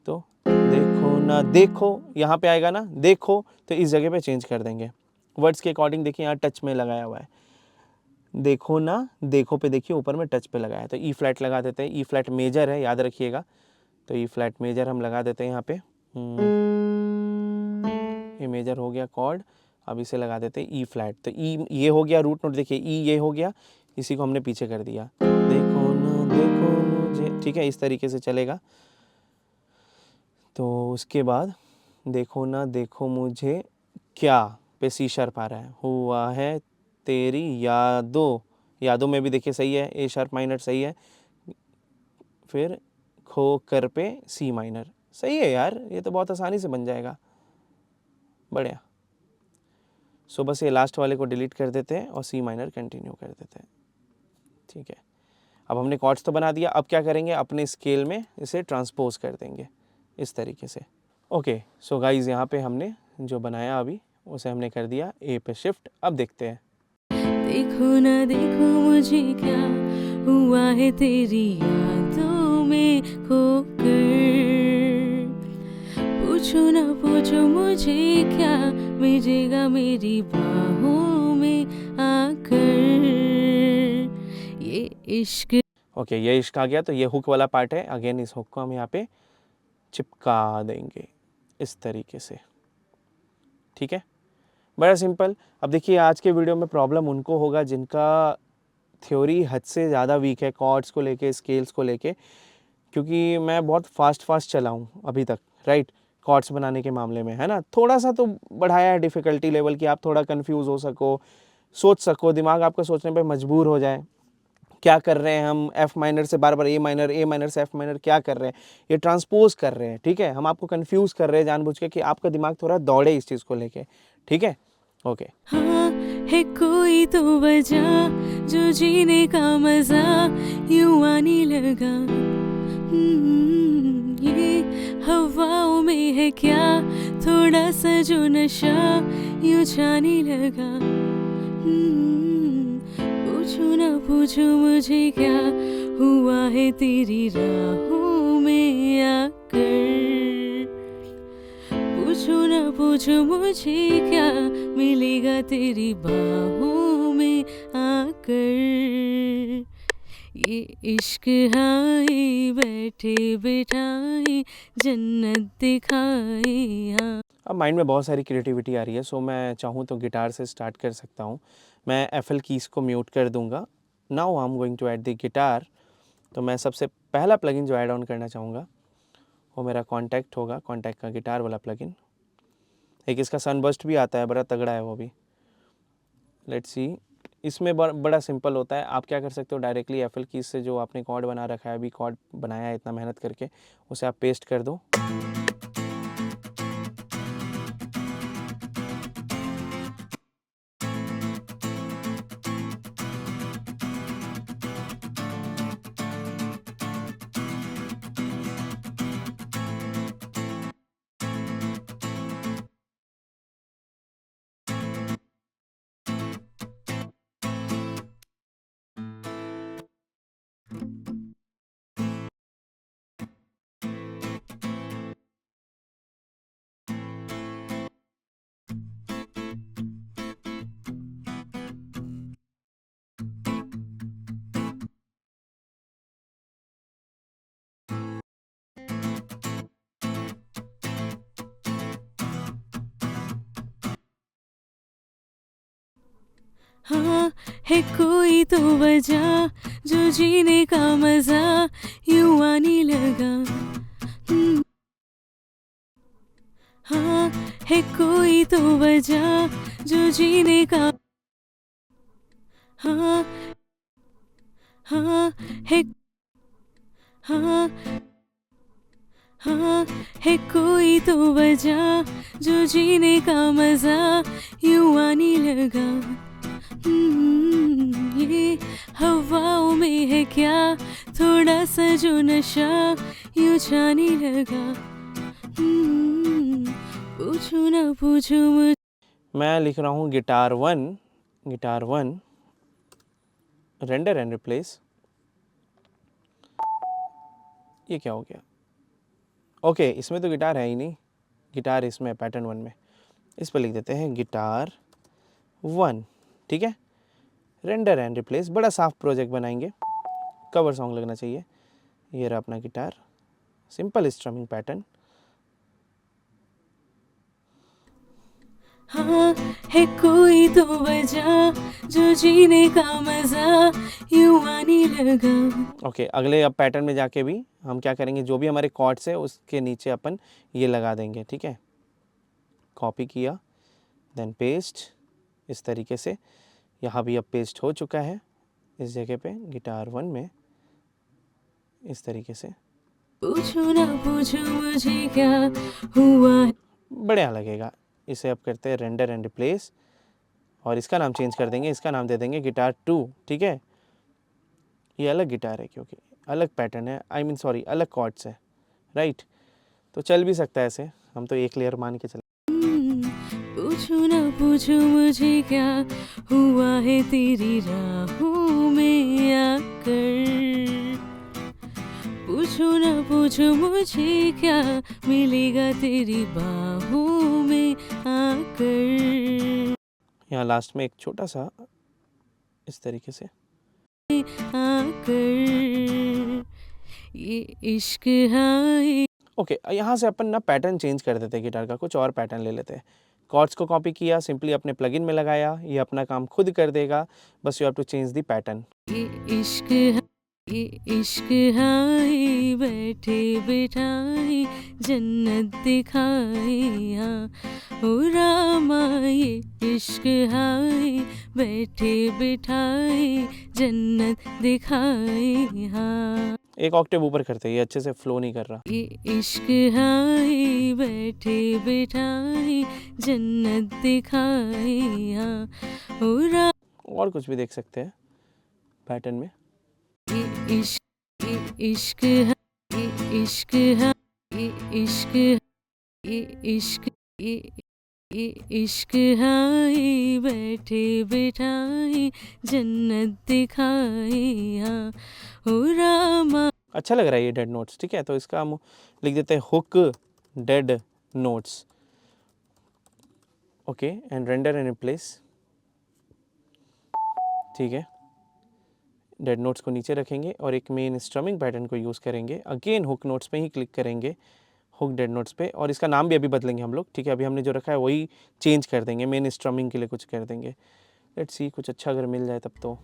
तो देखो ना देखो यहाँ पे आएगा ना देखो, तो इस जगह पे चेंज कर देंगे वर्ड्स के अकॉर्डिंग। देखिए यहाँ टच में लगाया हुआ है, देखो ना देखो पे देखिए ऊपर में टच पे लगाया है, तो ई फ्लैट लगा देते हैं। ई फ्लैट मेजर है याद रखिएगा, तो ई फ्लैट मेजर हम लगा देते हैं यहाँ पे। ये मेजर हो गया कॉर्ड, अब इसे लगा देते हैं ई फ्लैट, तो ई ये हो गया रूट नोट, देखिए ई ये हो गया, इसी को हमने पीछे कर दिया, देखो ना देखो मुझे। ठीक है, इस तरीके से चलेगा। तो उसके बाद देखो ना देखो मुझे क्या पे सी शार्प आ रहा है, हुआ है तेरी यादों, यादों में भी देखिए सही है, ए शार्प माइनर सही है, फिर खो कर पे सी माइनर सही है यार, ये तो बहुत आसानी से बन जाएगा, बढ़िया। सो बस ये लास्ट वाले को डिलीट कर देते हैं और सी माइनर कंटिन्यू कर देते हैं। ठीक है, अब हमने कॉर्ड्स तो बना दिया, अब क्या करेंगे अपने स्केल में इसे ट्रांसपोज कर देंगे इस तरीके से। ओके सो गाइज यहाँ पे हमने जो बनाया अभी उसे हमने कर दिया ए पे शिफ्ट। अब देखते हैं, देखो ना देखो मुझे क्या हुआ है तेरी यादों में खोकर, पूछो ना पूछो मुझे क्या मिलेगा मेरी बाहों में आकर, ये इश्क। ओके ये इश्क आ गया, तो ये हुक वाला पार्ट है, अगेन इस हुक को हम यहाँ पे चिपका देंगे इस तरीके से। ठीक है, बड़ा सिंपल। अब देखिए आज के वीडियो में प्रॉब्लम उनको होगा जिनका थ्योरी हद से ज़्यादा वीक है कॉर्ड्स को लेके, स्केल्स को लेके, क्योंकि मैं बहुत फास्ट चला हूँ अभी तक, राइट, कॉर्ड्स बनाने के मामले में, है ना। थोड़ा सा तो बढ़ाया है डिफ़िकल्टी लेवल कि आप थोड़ा कंफ्यूज हो सको, सोच सको, दिमाग आपका सोचने पे मजबूर हो जाए, क्या कर रहे हैं हम, एफ माइनर से बार बार ए माइनर, ए माइनर से एफ माइनर क्या कर रहे हैं, ये ट्रांसपोज कर रहे हैं। ठीक है, हम आपको कंफ्यूज कर रहे हैं जानबूझ के कि आपका दिमाग थोड़ा दौड़े इस चीज़ को लेके। ठीक है, ओके। हाँ है कोई तो वजह जो जीने का मजा यूं आने लगा, ये हवाओं में है क्या थोड़ा सा जो नशा यूं छाने लगा, पूछो ना पूछो मुझे क्या हुआ है तेरी राहों में आकर, पूछो ना पूछो मुझे क्या मिलेगा तेरी बाहों में आकर, ये इश्क हाय बैठे बिठाए जन्नत दिखाए। हाँ अब माइंड में बहुत सारी क्रिएटिविटी आ रही है, सो मैं चाहूँ तो गिटार से स्टार्ट कर सकता हूँ। मैं एफ एल कीज़ को म्यूट कर दूंगा। Now I am going to add the guitar. तो मैं सबसे पहला प्लगइन जो ऐड ऑन करना चाहूँगा वो मेरा कॉन्टैक्ट होगा, कॉन्टैक्ट का गिटार वाला प्लगइन। एक इसका सनबर्स्ट भी आता है, बड़ा तगड़ा है वो भी। लेट्स सी, इसमें बड़ा सिंपल होता है। आप क्या कर सकते हो, डायरेक्टली एफ एल कीज़ से जो आपने कॉर्ड बना रखा है, अभी कॉर्ड बनाया है इतना मेहनत करके, उसे आप पेस्ट कर दो। हाँ है कोई तो वजह जो जीने का मजा यूं आने लगा। हम्म, हाँ है कोई तो वजह जो जीने का। हाँ हाँ है हाँ हाँ है कोई तो वजह जो जीने का मजा यूं आने लगा। ये हवाओं में है क्या थोड़ा सा जो नशा यूं छाने लगा। पूछू ना पूछू मुझे। मैं लिख रहा हूँ गिटार 1 रेंडर एंड रिप्लेस। ये क्या हो गया? ओके, इसमें तो गिटार है ही नहीं, गिटार इसमें पैटर्न 1 में। इस पर लिख देते हैं गिटार 1, ठीक है। रेंडर एंड रिप्लेस, बड़ा साफ प्रोजेक्ट बनाएंगे, कवर सॉन्ग लगना चाहिए। ये रहा अपना गिटार, सिंपल स्ट्रमिंग पैटर्न। हाँ है कोई तो वजह जो जीने का मजा यूं आने लगा। ओके, अगले अब पैटर्न में जाके भी हम क्या करेंगे, जो भी हमारे कॉर्ड्स है उसके नीचे अपन ये लगा देंगे, ठीक है। कॉपी किया, देन पेस्ट, इस तरीके से। यहाँ भी अब पेस्ट हो चुका है इस जगह पे गिटार 1 में, इस तरीके से। पूछू ना पूछू मुझे क्या हुआ है। बढ़िया लगेगा। इसे अब करते हैं रेंडर एंड रिप्लेस, और इसका नाम चेंज कर देंगे, इसका नाम दे देंगे गिटार 2, ठीक है। ये अलग गिटार है क्योंकि अलग पैटर्न है, आई मीन सॉरी अलग कॉर्ड्स है, राइट। तो चल भी सकता है ऐसे, हम तो एक लेयर मान के चल। पूछू ना पूछू मुझे क्या हुआ है तेरी राहों में आकर। पूछू ना पूछू मुझे क्या मिलेगा तेरी बाहों में आकर। यहाँ लास्ट में एक छोटा सा इस तरीके से। आकर ये इश्क है। ओके, यहाँ से अपन ना पैटर्न चेंज कर देते हैं, गिटार का कुछ और पैटर्न ले लेते हैं। कॉर्ड्स को कॉपी किया, सिंपली अपने प्लगइन में लगाया, ये अपना काम खुद कर देगा, बस you have to change the pattern. ये इश्क है, ये इश्क है, बैठे बिठाए जन्नत दिखाए। हाँ ओ रामा ये इश्क है, बैठे बिठाए जन्नत दिखाए। हाँ एक ऑक्टेव ऊपर करते हैं, ये अच्छे से फ्लो नहीं कर रहा। ये इश्क है, बैठे बिठाए जन्नत दिखाए। हाँ ओ रामा और कुछ भी देख सकते हैं पैटर्न में। ये इश्क है, ये इश्क है, ये इश्क है, ये इश्क ये इश्क है, बैठे बिठाए जन्नत दिखाए। हाँ हो रामा। अच्छा लग रहा है ये डेड नोट्स, ठीक है। तो इसका हम लिख देते हैं hook dead notes, okay, and render and replace, ठीक है। डेड नोट्स को नीचे रखेंगे और एक मेन स्ट्रमिंग पैटर्न को यूज़ करेंगे। अगेन हुक नोट्स पे ही क्लिक करेंगे, हुक डेड नोट्स पे, और इसका नाम भी अभी बदलेंगे हम लोग, ठीक है। अभी हमने जो रखा है वही चेंज कर देंगे, मेन स्ट्रमिंग के लिए कुछ कर देंगे। लेट्स सी, कुछ अच्छा अगर मिल जाए तब तो।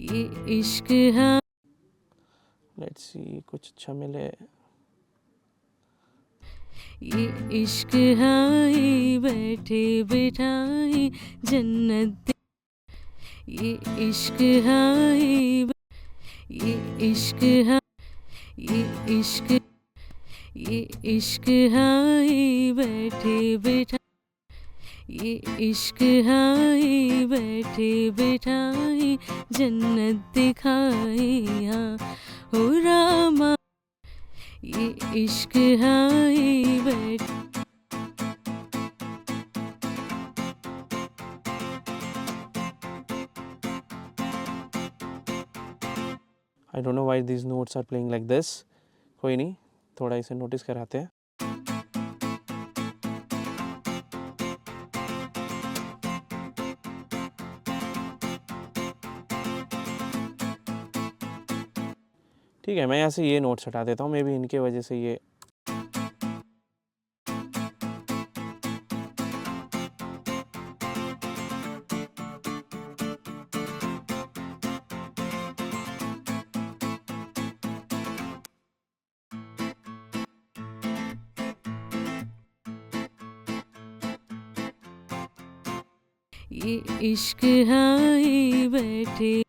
ये इश्क है, लेट्स सी कुछ अच्छा मिले। ये इश्क है, बैठे बिठाए जन्नत। ये इश्क है, ये इश्क है, ये इश्क ये इश्क है, बैठे बिठा। ये इश्क है, बैठे बिठाए जन्नत दिखाए। हाँ हो रामा ये इश्क है, बैठ। I don't know why these notes are playing like this. कोई नहीं, थोड़ा इसे नोटिस कराते हैं। ठीक है, मैं यहाँ से ये नोट्स हटा देता हूँ, मे बी इनके वजह से ये। ये इश्क हाय बैठे।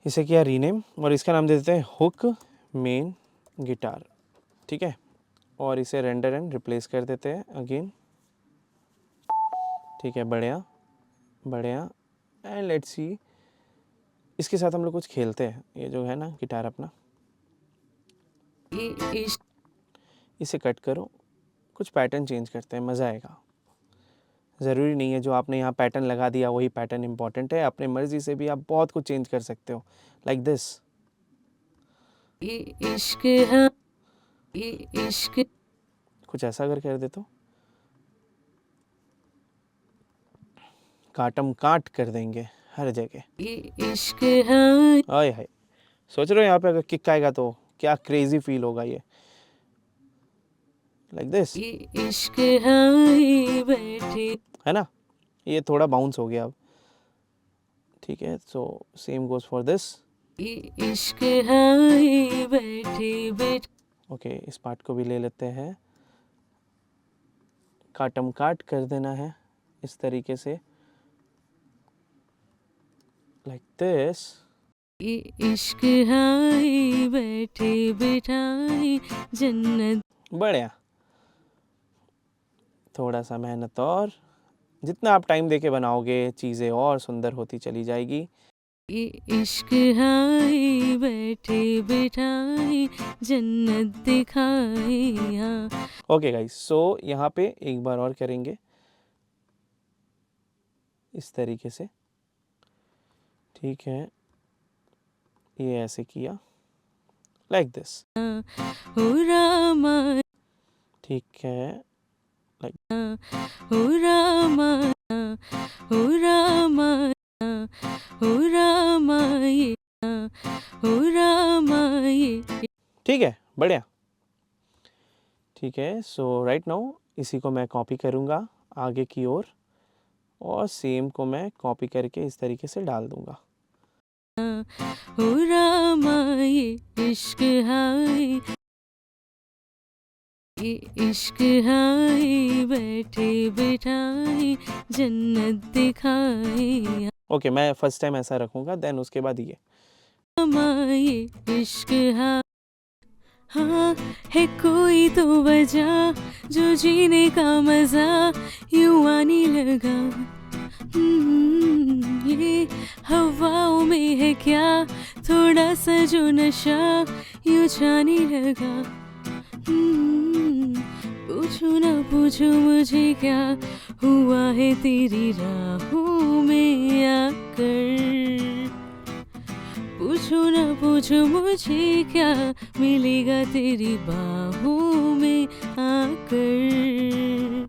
इसे किया रीनेम और इसका नाम दे देते हैं हुक मेन गिटार, ठीक है। और इसे रेंडर एंड रिप्लेस कर देते हैं अगेन, ठीक है। बढ़िया बढ़िया। एंड लेट्स सी, इसके साथ हम लोग कुछ खेलते हैं। ये जो है ना गिटार अपना, ये इश्क इसे कट करो, कुछ पैटर्न चेंज करते हैं, मज़ा आएगा। ज़रूरी नहीं है जो आपने यहाँ पैटर्न लगा दिया वही पैटर्न इंपॉर्टेंट है, अपनी मर्ज़ी से भी आप बहुत कुछ चेंज कर सकते हो, लाइक दिस। ये इश्क हाँ ये इश्क कुछ ऐसा अगर कर दे तो काटम काट कर देंगे हर जगह। ये इश्क हाँ आय हाय, सोच रहे हो यहाँ पे अगर किक आएगा तो क्या क्रेजी फील होगा ये, लाइक दिस, ये इश्क हाय बैठे। है ना। ये थोड़ा बाउंस हो गया अब, ठीक है। So same goes for this. ये इश्क हाय बैठे बैठ। ओके, इस पार्ट को भी ले लेते हैं, काटम काट कर देना है इस तरीके से, लाइक दिस। ये इश्क हाय बैठे बिठाई जन्नत। बढ़िया। थोड़ा सा मेहनत और, जितना आप टाइम देके बनाओगे चीज़ें और सुंदर होती चली जाएगी। ये इश्क हाय बैठे बिठाई जन्नत दिखाई हाँ। ओके गाइस, सो यहाँ पे एक बार और करेंगे इस तरीके से, ठीक है। ये ऐसे किया, लाइक दिस, हो रामा ठीक है। हो रामा हो रामा हो रामा ये हो रामा ये। ठीक है, बढ़िया, ठीक है। सो राइट नाउ इसी को मैं कॉपी करूँगा आगे की ओर, और सेम को मैं कॉपी करके इस तरीके से डाल दूँगा। हो रामा ये इश्क हाय ये इश्क हाय बैठे बिठाई जन्नत दिखाई ओके, मैं फर्स्ट टाइम ऐसा रखूँगा, देन उसके बाद ये। रामा ये इश्क हाय। हाँ है कोई तो वजह जो जीने का मजा यूं आने लगा। ये हवाओं में है क्या थोड़ा सा जो नशा यूं छाने लगा। पूछू ना पूछू मुझे क्या हुआ है तेरी राहों में आकर। पूछू ना पूछू मुझे क्या मिलेगा तेरी बाहों में आकर।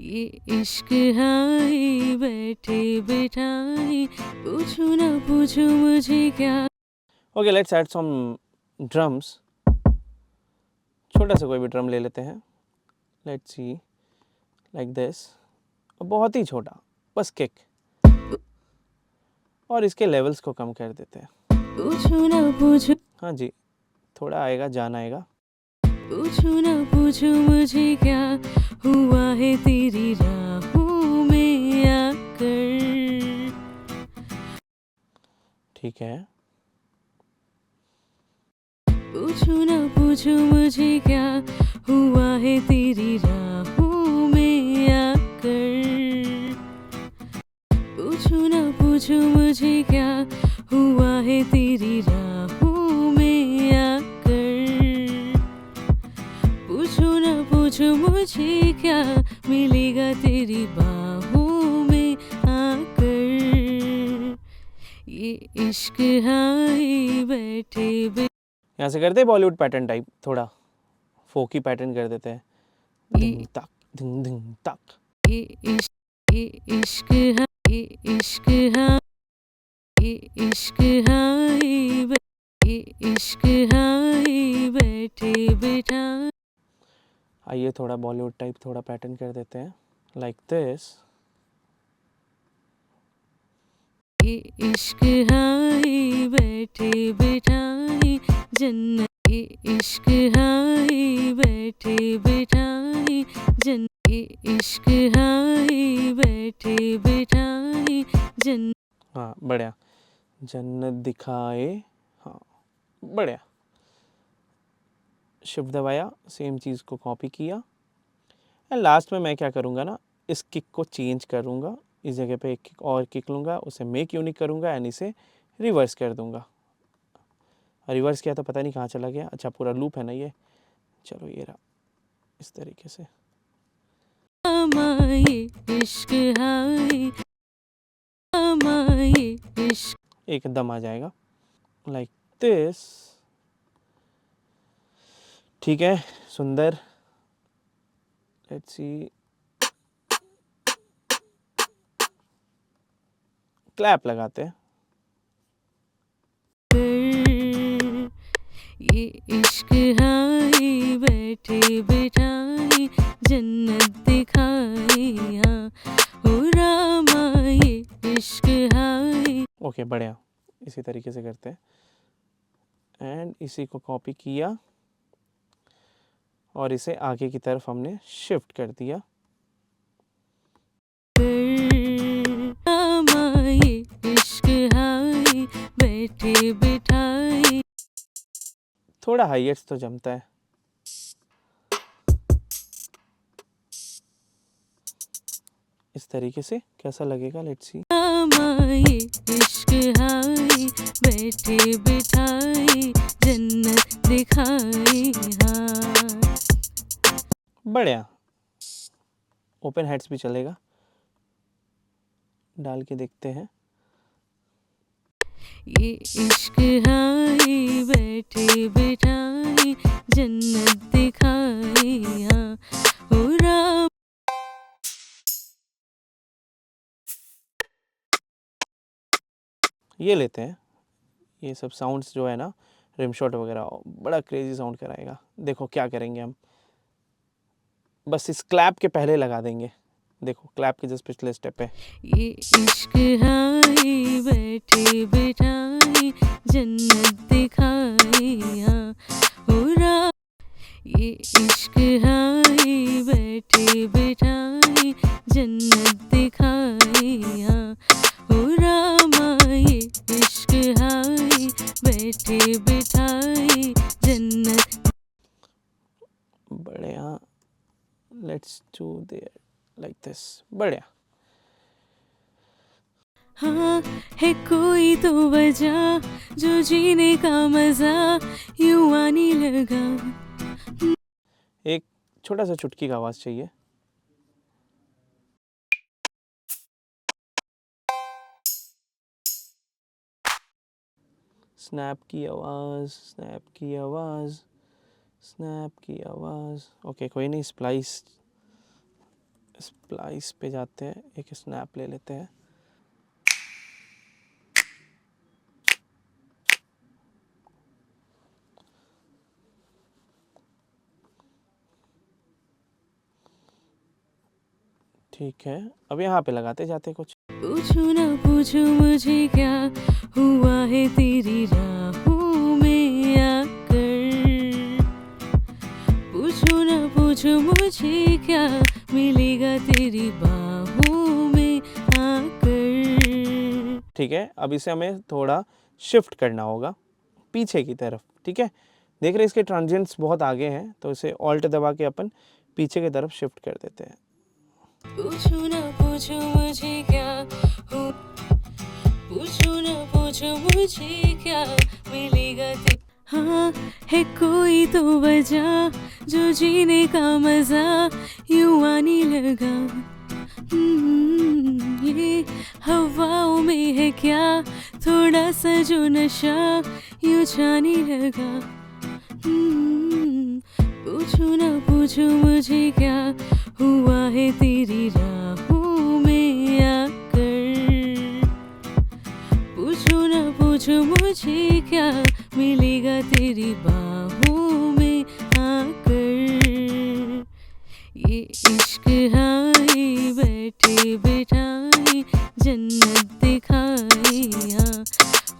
ये इश्क हाय बैठे बिठाई पूछू ना पूछू मुझे क्या। Okay, let's add some drums. छोटा सा कोई भी ड्रम ले लेते हैं, लेट्स सी, लाइक दिस। बहुत ही छोटा, बस किक, और इसके लेवल्स को कम कर देते हैं। पूछू ना पूछू हाँ जी, थोड़ा आएगा, जान आएगा। पूछू ना पूछू मुझे क्या हुआ है तेरी राहों में आकर। ठीक है, पूछू ना पूछू मुझे क्या हुआ है तेरी राहों में आकर। पूछू ना पूछू मुझे क्या हुआ है तेरी राहों में आकर। पूछू ना पूछू मुझे क्या मिलेगा तेरी बाहों में आकर। ये इश्क हाय बैठे यहाँ से करते हैं बॉलीवुड पैटर्न टाइप, थोड़ा फोकी पैटर्न कर देते हैं। धिंग तक धिंग धिंग तक। ये इश्क हाय ये इश्क हाय ये इश्क हाय ये इश्क हाय बैठे बिठा। आइए थोड़ा बॉलीवुड टाइप थोड़ा पैटर्न कर देते हैं, लाइक दिस। ये इश्क हाय बैठे बिठाई जन्नत। ये इश्क हाय बैठे बिठाई जन्नत। ये इश्क हाय बैठे बिठाए जन हाँ बढ़िया, जन्नत दिखाए, हाँ बढ़िया। शिफ्ट दबाया, सेम चीज़ को कॉपी किया एंड लास्ट में मैं क्या करूँगा ना, इस किक को चेंज करूँगा, इस जगह पे एक किक और किक लूँगा, उसे मेक यूनिक करूँगा एंड इसे रिवर्स कर दूँगा। रिवर्स किया तो पता नहीं कहाँ चला गया। अच्छा पूरा लूप है ना ये, चलो ये रहा इस तरीके से। ये इश्क हाय ये इश्क एकदम आ जाएगा लाइक दिस। ठीक है, सुंदर। लेट्स सी, क्लैप लगाते हैं। ये इश्क हाय बैठे बिठाए जन्नत दिखाए हाँ हो रामा ये इश्क हाय। ओके बढ़िया, इसी तरीके से करते हैं एंड इसी को कॉपी किया और इसे आगे की तरफ हमने शिफ्ट कर दिया। रामा ये इश्क हाय बैठे बिठाए। थोड़ा हाईएट्स तो जमता है। इस तरीके से कैसा लगेगा, लेट्स सी। ये इश्क हाय बैठे बिठाए जन्नत दिखाए हाँ। बढ़िया, ओपन हेड्स भी चलेगा, डाल के देखते हैं। ये इश्क हाय बैठे बिठाए जन्नत दिखाए हाँ हो राम। ये लेते हैं, ये सब साउंड्स जो है ना, रिम शॉट वगैरह बड़ा क्रेजी साउंड कराएगा। देखो क्या करेंगे हम, बस इस क्लैप के पहले लगा देंगे। देखो क्लैप के जस्ट पिछले स्टेप पे। ये इश्क हाय बैठे बिठाए जन्नत दिखाए हाँ हो राम। ये इश्क हाय बैठे बिठाए जन्नत दिखाए हाँ हो रामा ये इश्क हाय बैठे बिठाए जन्नत। बढ़िया, let's do their like this. बढ़िया, हाँ है कोई तो वजह जो जीने का मजा यूं आने लगा। एक छोटा सा चुटकी का आवाज़ चाहिए। स्नैप की आवाज़, स्नैप की आवाज़, स्नैप की आवाज़। ओके कोई नहीं, स्प्लाइस, स्प्लाइस पे जाते हैं, एक स्नैप ले लेते हैं। ठीक है, अब यहाँ पे लगाते जाते कुछ। पूछू ना पूछू मुझे क्या हुआ है तेरी राहों में आकर। पूछू ना पूछू मुझे क्या मिलेगा तेरी बाहों में आकर। ठीक है, अब इसे हमें थोड़ा शिफ्ट करना होगा पीछे की तरफ। ठीक है, देख रहे हैं इसके ट्रांजिएंट्स बहुत आगे हैं, तो इसे ऑल्ट दबा के अपन पीछे की तरफ शिफ्ट कर देते हैं। पूछू ना पूछू मुझे क्या हो, पूछू ना पूछू मुझे क्या मिलेगा ते। हाँ है कोई तो वजह जो जीने का मजा यूं आने लगा। ये हवाओं में है क्या थोड़ा सा जो नशा यूं छाने लगा। पूछू ना पूछू मुझे क्या हुआ है तेरी राहों में आकर। पूछू ना पूछू मुझे क्या मिलेगा तेरी बाहों में आकर। ये इश्क हाय बैठे बिठाए जन्नत दिखाए हाँ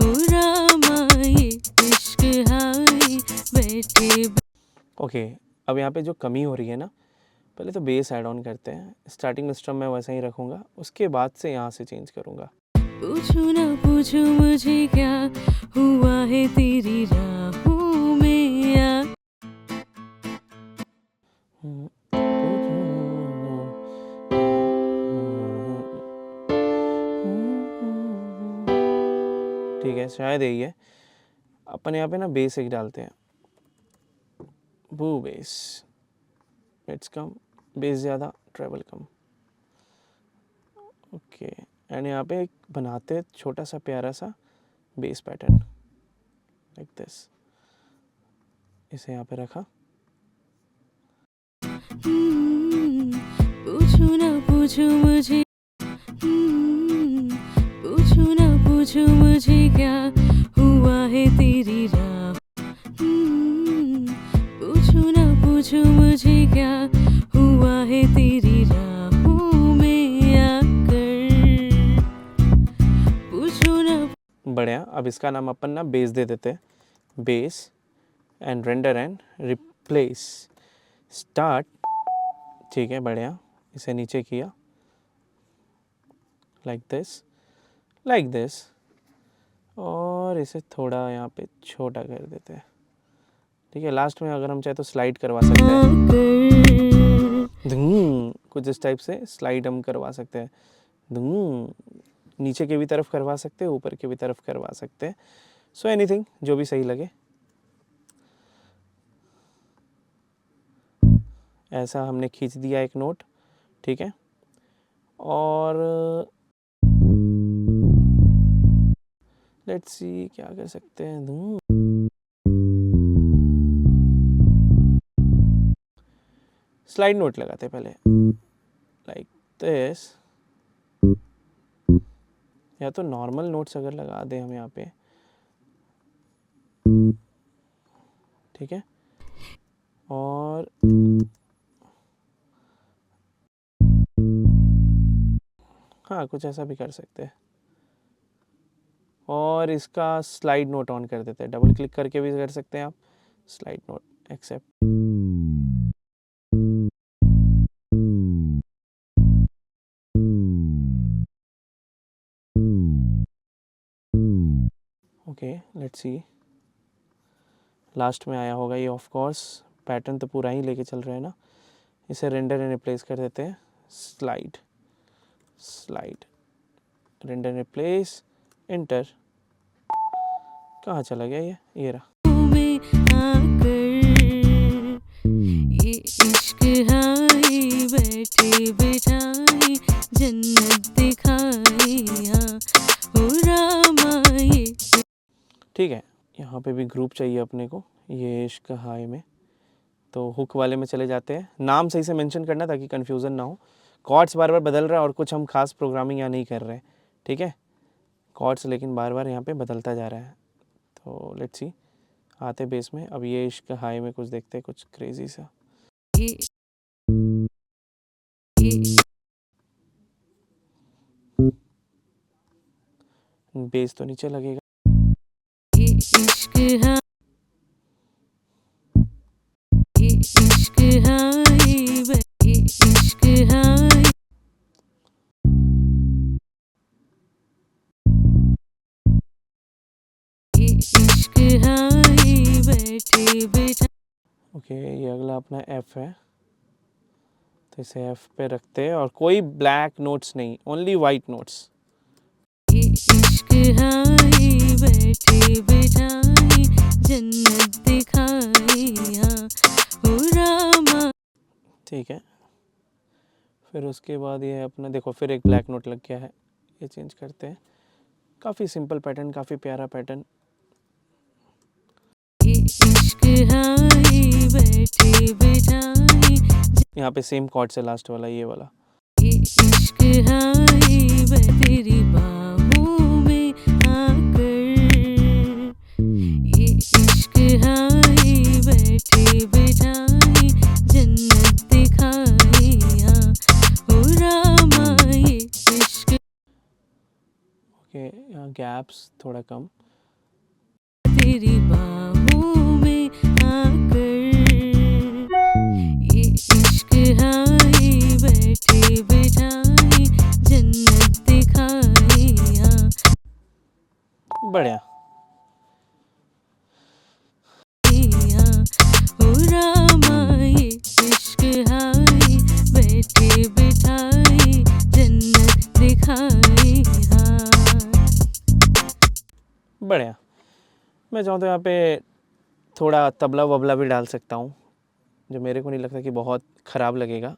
हो रामा ये इश्क हाय बैठे। ओके, अब यहाँ पे जो कमी हो रही है ना, पहले तो बेस ऐड ऑन करते हैं। स्टार्टिंग में स्ट्रम मैं वैसा ही रखूँगा, उसके बाद से यहाँ से चेंज करूँगा। पूछू ना पूछू मुझे क्या हुआ है तेरी राहों में या ठीक है, शायद यही है। अपन यहाँ पे ना बेस एक डालते हैं, बू बेस, इट्स कम, बेस ज़्यादा, ट्रेवल कम। ओके, एंड यहाँ पे एक बनाते हैं छोटा सा प्यारा सा बेस पैटर्न लाइक दिस। इसे यहाँ पे रखा। पूछू ना पूछू मुझे पूछू ना पूछू मुझे क्या हुआ है तेरी राह पूछू ना पूछू मुझे क्या हुआ है तेरी राहों में आकर पूछू ना बढ़िया। अब इसका नाम अपन ना बेस दे देते हैं, base and render and replace start. ठीक है, बढ़िया। इसे नीचे किया लाइक दिस, और इसे थोड़ा यहाँ पे छोटा कर देते हैं। ठीक है, लास्ट में अगर हम चाहे तो स्लाइड करवा सकते हैं, कुछ इस टाइप से स्लाइड हम करवा सकते हैं। नीचे की भी तरफ करवा सकते हैं, ऊपर की भी तरफ करवा सकते हैं। सो एनीथिंग जो भी सही लगे। ऐसा हमने खींच दिया एक नोट। ठीक है, और लेट्स सी क्या कर सकते हैं। स्लाइड नोट लगाते पहले लाइक दिस, या तो नॉर्मल नोट्स अगर लगा दें हम यहाँ पे। ठीक है, और हाँ, कुछ ऐसा भी कर सकते हैं। और इसका स्लाइड नोट ऑन कर देते हैं, डबल क्लिक करके भी कर सकते हैं आप। Slide note except. Okay, let's see last में आया होगा ये। ऑफ कोर्स पैटर्न तो पूरा ही लेके चल रहे हैं ना। इसे रेंडर एंड रिप्लेस कर देते हैं, स्लाइड रेंडर रिप्लेस एंटर। कहाँ चला गया ये रहा। में आकर ये इश्क हाय बैठे बिठाई जन्नत दिखाई हाँ हो रामा ये। ठीक है, यहाँ पे भी ग्रुप चाहिए अपने को, ये इश्क हाय में। तो हुक वाले में चले जाते हैं। नाम सही से मेंशन करना ताकि कन्फ्यूज़न ना हो। कॉर्ड्स बार बार बदल रहा है और कुछ हम खास प्रोग्रामिंग यहाँ नहीं कर रहे हैं। ठीक है, कॉर्ड्स लेकिन बार बार यहाँ पे बदलता जा रहा है। तो लेट्स सी, आते बेस में। अब ये इश्क हाई में कुछ देखते हैं, कुछ क्रेजी सा। बेस तो नीचे लगेगा। ओके, ये अगला अपना एफ है, तो इसे एफ पे रखते हैं। और कोई ब्लैक नोट्स नहीं, ओनली वाइट नोट्स। ठीक है, फिर उसके बाद ये अपना देखो, फिर एक ब्लैक नोट लग गया है। ये चेंज करते हैं। काफ़ी सिंपल पैटर्न, काफ़ी प्यारा पैटर्न। यहाँ पे सेम कॉर्ड से लास्ट वाला ये वाला। तेरी बाहों में आकर ये इश्क हाय बैठे बिठाई जन्नत दिखाई हाँ हो रामा ये इश्क। ओके, यहाँ गैप्स थोड़ा कम। तेरी बाहों में आकर ये इश्क आई बैठे बिठाई जन्नत दिखाई हाँ बढ़िया। ओ रामा ये इश्क हाई बैठे बिठाई जन्नत दिखाई हाँ बढ़िया। मैं चाहूँ तो यहाँ पे थोड़ा तबला वबला भी डाल सकता हूँ, जो मेरे को नहीं लगता कि बहुत ख़राब लगेगा,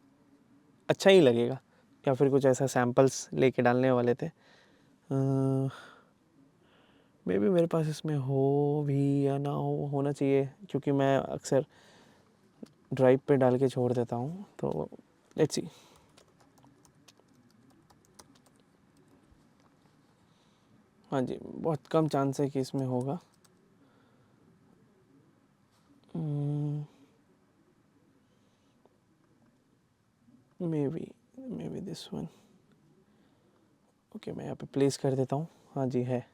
अच्छा ही लगेगा। या फिर कुछ ऐसा सैम्पल्स लेके डालने वाले थे, मे बी मेरे पास इसमें हो भी या ना हो, होना चाहिए, क्योंकि मैं अक्सर ड्राइव पे डाल के छोड़ देता हूँ। तो लेट्स सी। हाँ जी, बहुत कम चांस है कि इसमें होगा। May be this one. Okay, मैं यहाँ पे प्लेस कर देता हूँ। हाँ जी है,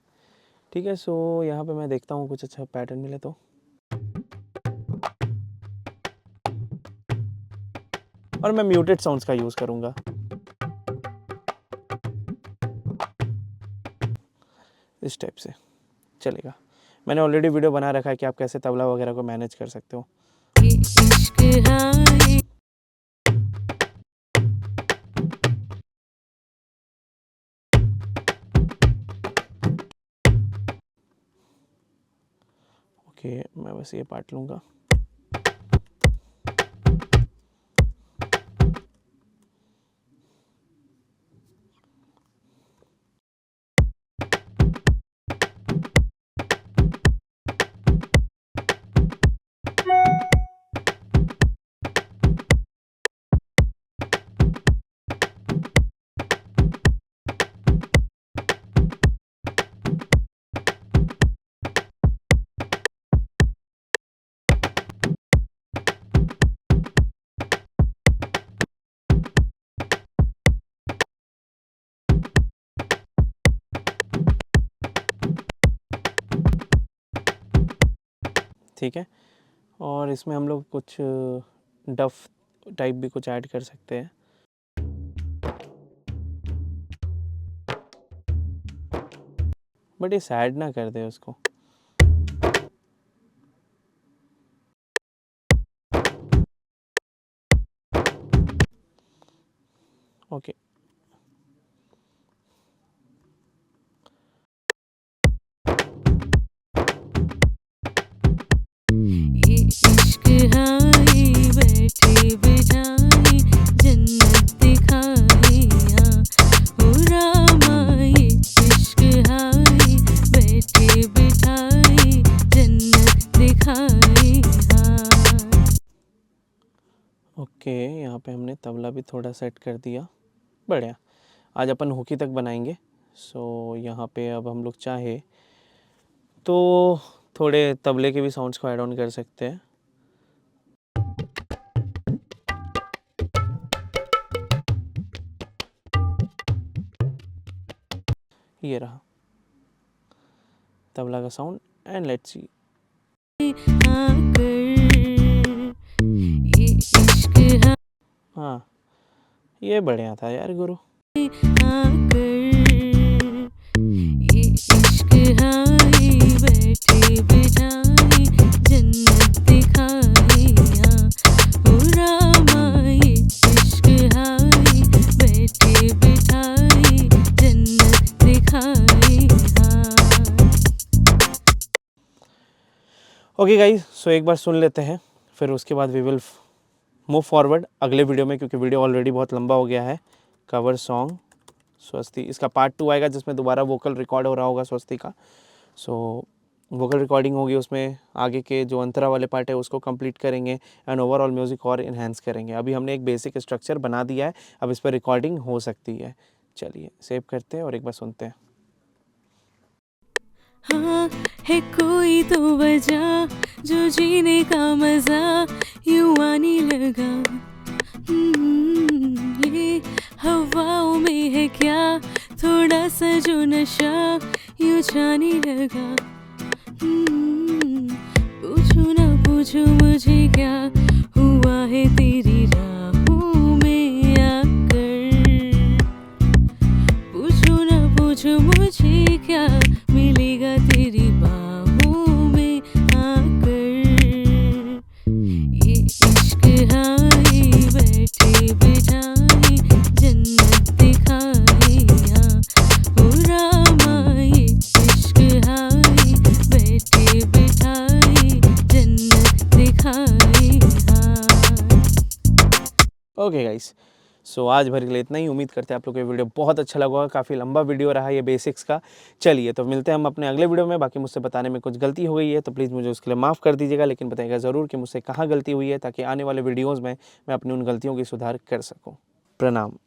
ठीक है। सो यहाँ पे मैं देखता हूँ कुछ अच्छा पैटर्न मिले तो। और मैं म्यूटेड साउंड्स का यूज़ करूँगा। इस टाइप से चलेगा। मैंने ऑलरेडी वीडियो बना रखा है कि आप कैसे तबला वगैरह को मैनेज कर सकते हो। ये इश्क हाई ओके, मैं बस ये पार्ट लूँगा। ठीक है, और इसमें हम लोग कुछ डफ टाइप भी कुछ ऐड कर सकते हैं। बट ये सैड ना कर दे उसको। ओके, ये इश्क हाई बैठे बिठाई जन्नत दिखाई हाँ ओ रामा ये इश्क हाई बैठे बिठाई जन्नत दिखाई हाँ ओके, यहाँ पे हमने तबला भी थोड़ा सेट कर दिया। बढ़िया। आज अपन हुकी तक बनाएंगे। सो यहाँ पे अब हम लोग चाहे तो थोड़े तबले के भी साउंड्स को ऐड ऑन कर सकते हैं। ये रहा तबला का साउंड, एंड लेट्स सी। ये इश्क हाँ, ये बढ़िया था यार गुरु। ये इश्क हाई बैठे बिठाई जन्नत दिखाई हाँ ओ रामा ये इश्क हाई बैठे बिठाई जन्नत दिखाई हाँ ओके गाइस, सो एक बार सुन लेते हैं, फिर उसके बाद वी विल मूव फॉरवर्ड अगले वीडियो में, क्योंकि वीडियो ऑलरेडी बहुत लंबा हो गया है। कवर सॉन्ग स्वस्ति, इसका पार्ट 2 आएगा जिसमें दोबारा वोकल रिकॉर्ड हो रहा होगा स्वस्ति का। सो वोकल रिकॉर्डिंग होगी, उसमें आगे के जो अंतरा वाले पार्ट है उसको कंप्लीट करेंगे एंड ओवरऑल म्यूज़िक और इन्हेंस करेंगे। अभी हमने एक बेसिक स्ट्रक्चर बना दिया है, अब इस पर रिकॉर्डिंग हो सकती है। चलिए सेव करते हैं और एक बार सुनते हैं। हाँ है कोई तो वजह जो जीने का मजा यूं आने लगा ये हवाओं में है क्या थोड़ा सा जो नशा यूं जाने लगा पूछू ना पूछू मुझे क्या हुआ है तेरी राहों ओके गाइस, सो आज भर के लिए इतना ही। उम्मीद करते हैं आप लोग को ये वीडियो बहुत अच्छा लगा होगा। काफ़ी लंबा वीडियो रहा ये बेसिक्स का। चलिए तो मिलते हैं हम अपने अगले वीडियो में। बाकी मुझसे बताने में कुछ गलती हो गई है तो प्लीज़ मुझे उसके लिए माफ़ कर दीजिएगा, लेकिन बताइएगा ज़रूर कि मुझसे कहाँ गलती हुई है, ताकि आने वाले वीडियोज़ में मैं अपनी उन गलतियों की सुधार कर सकूँ। प्रणाम।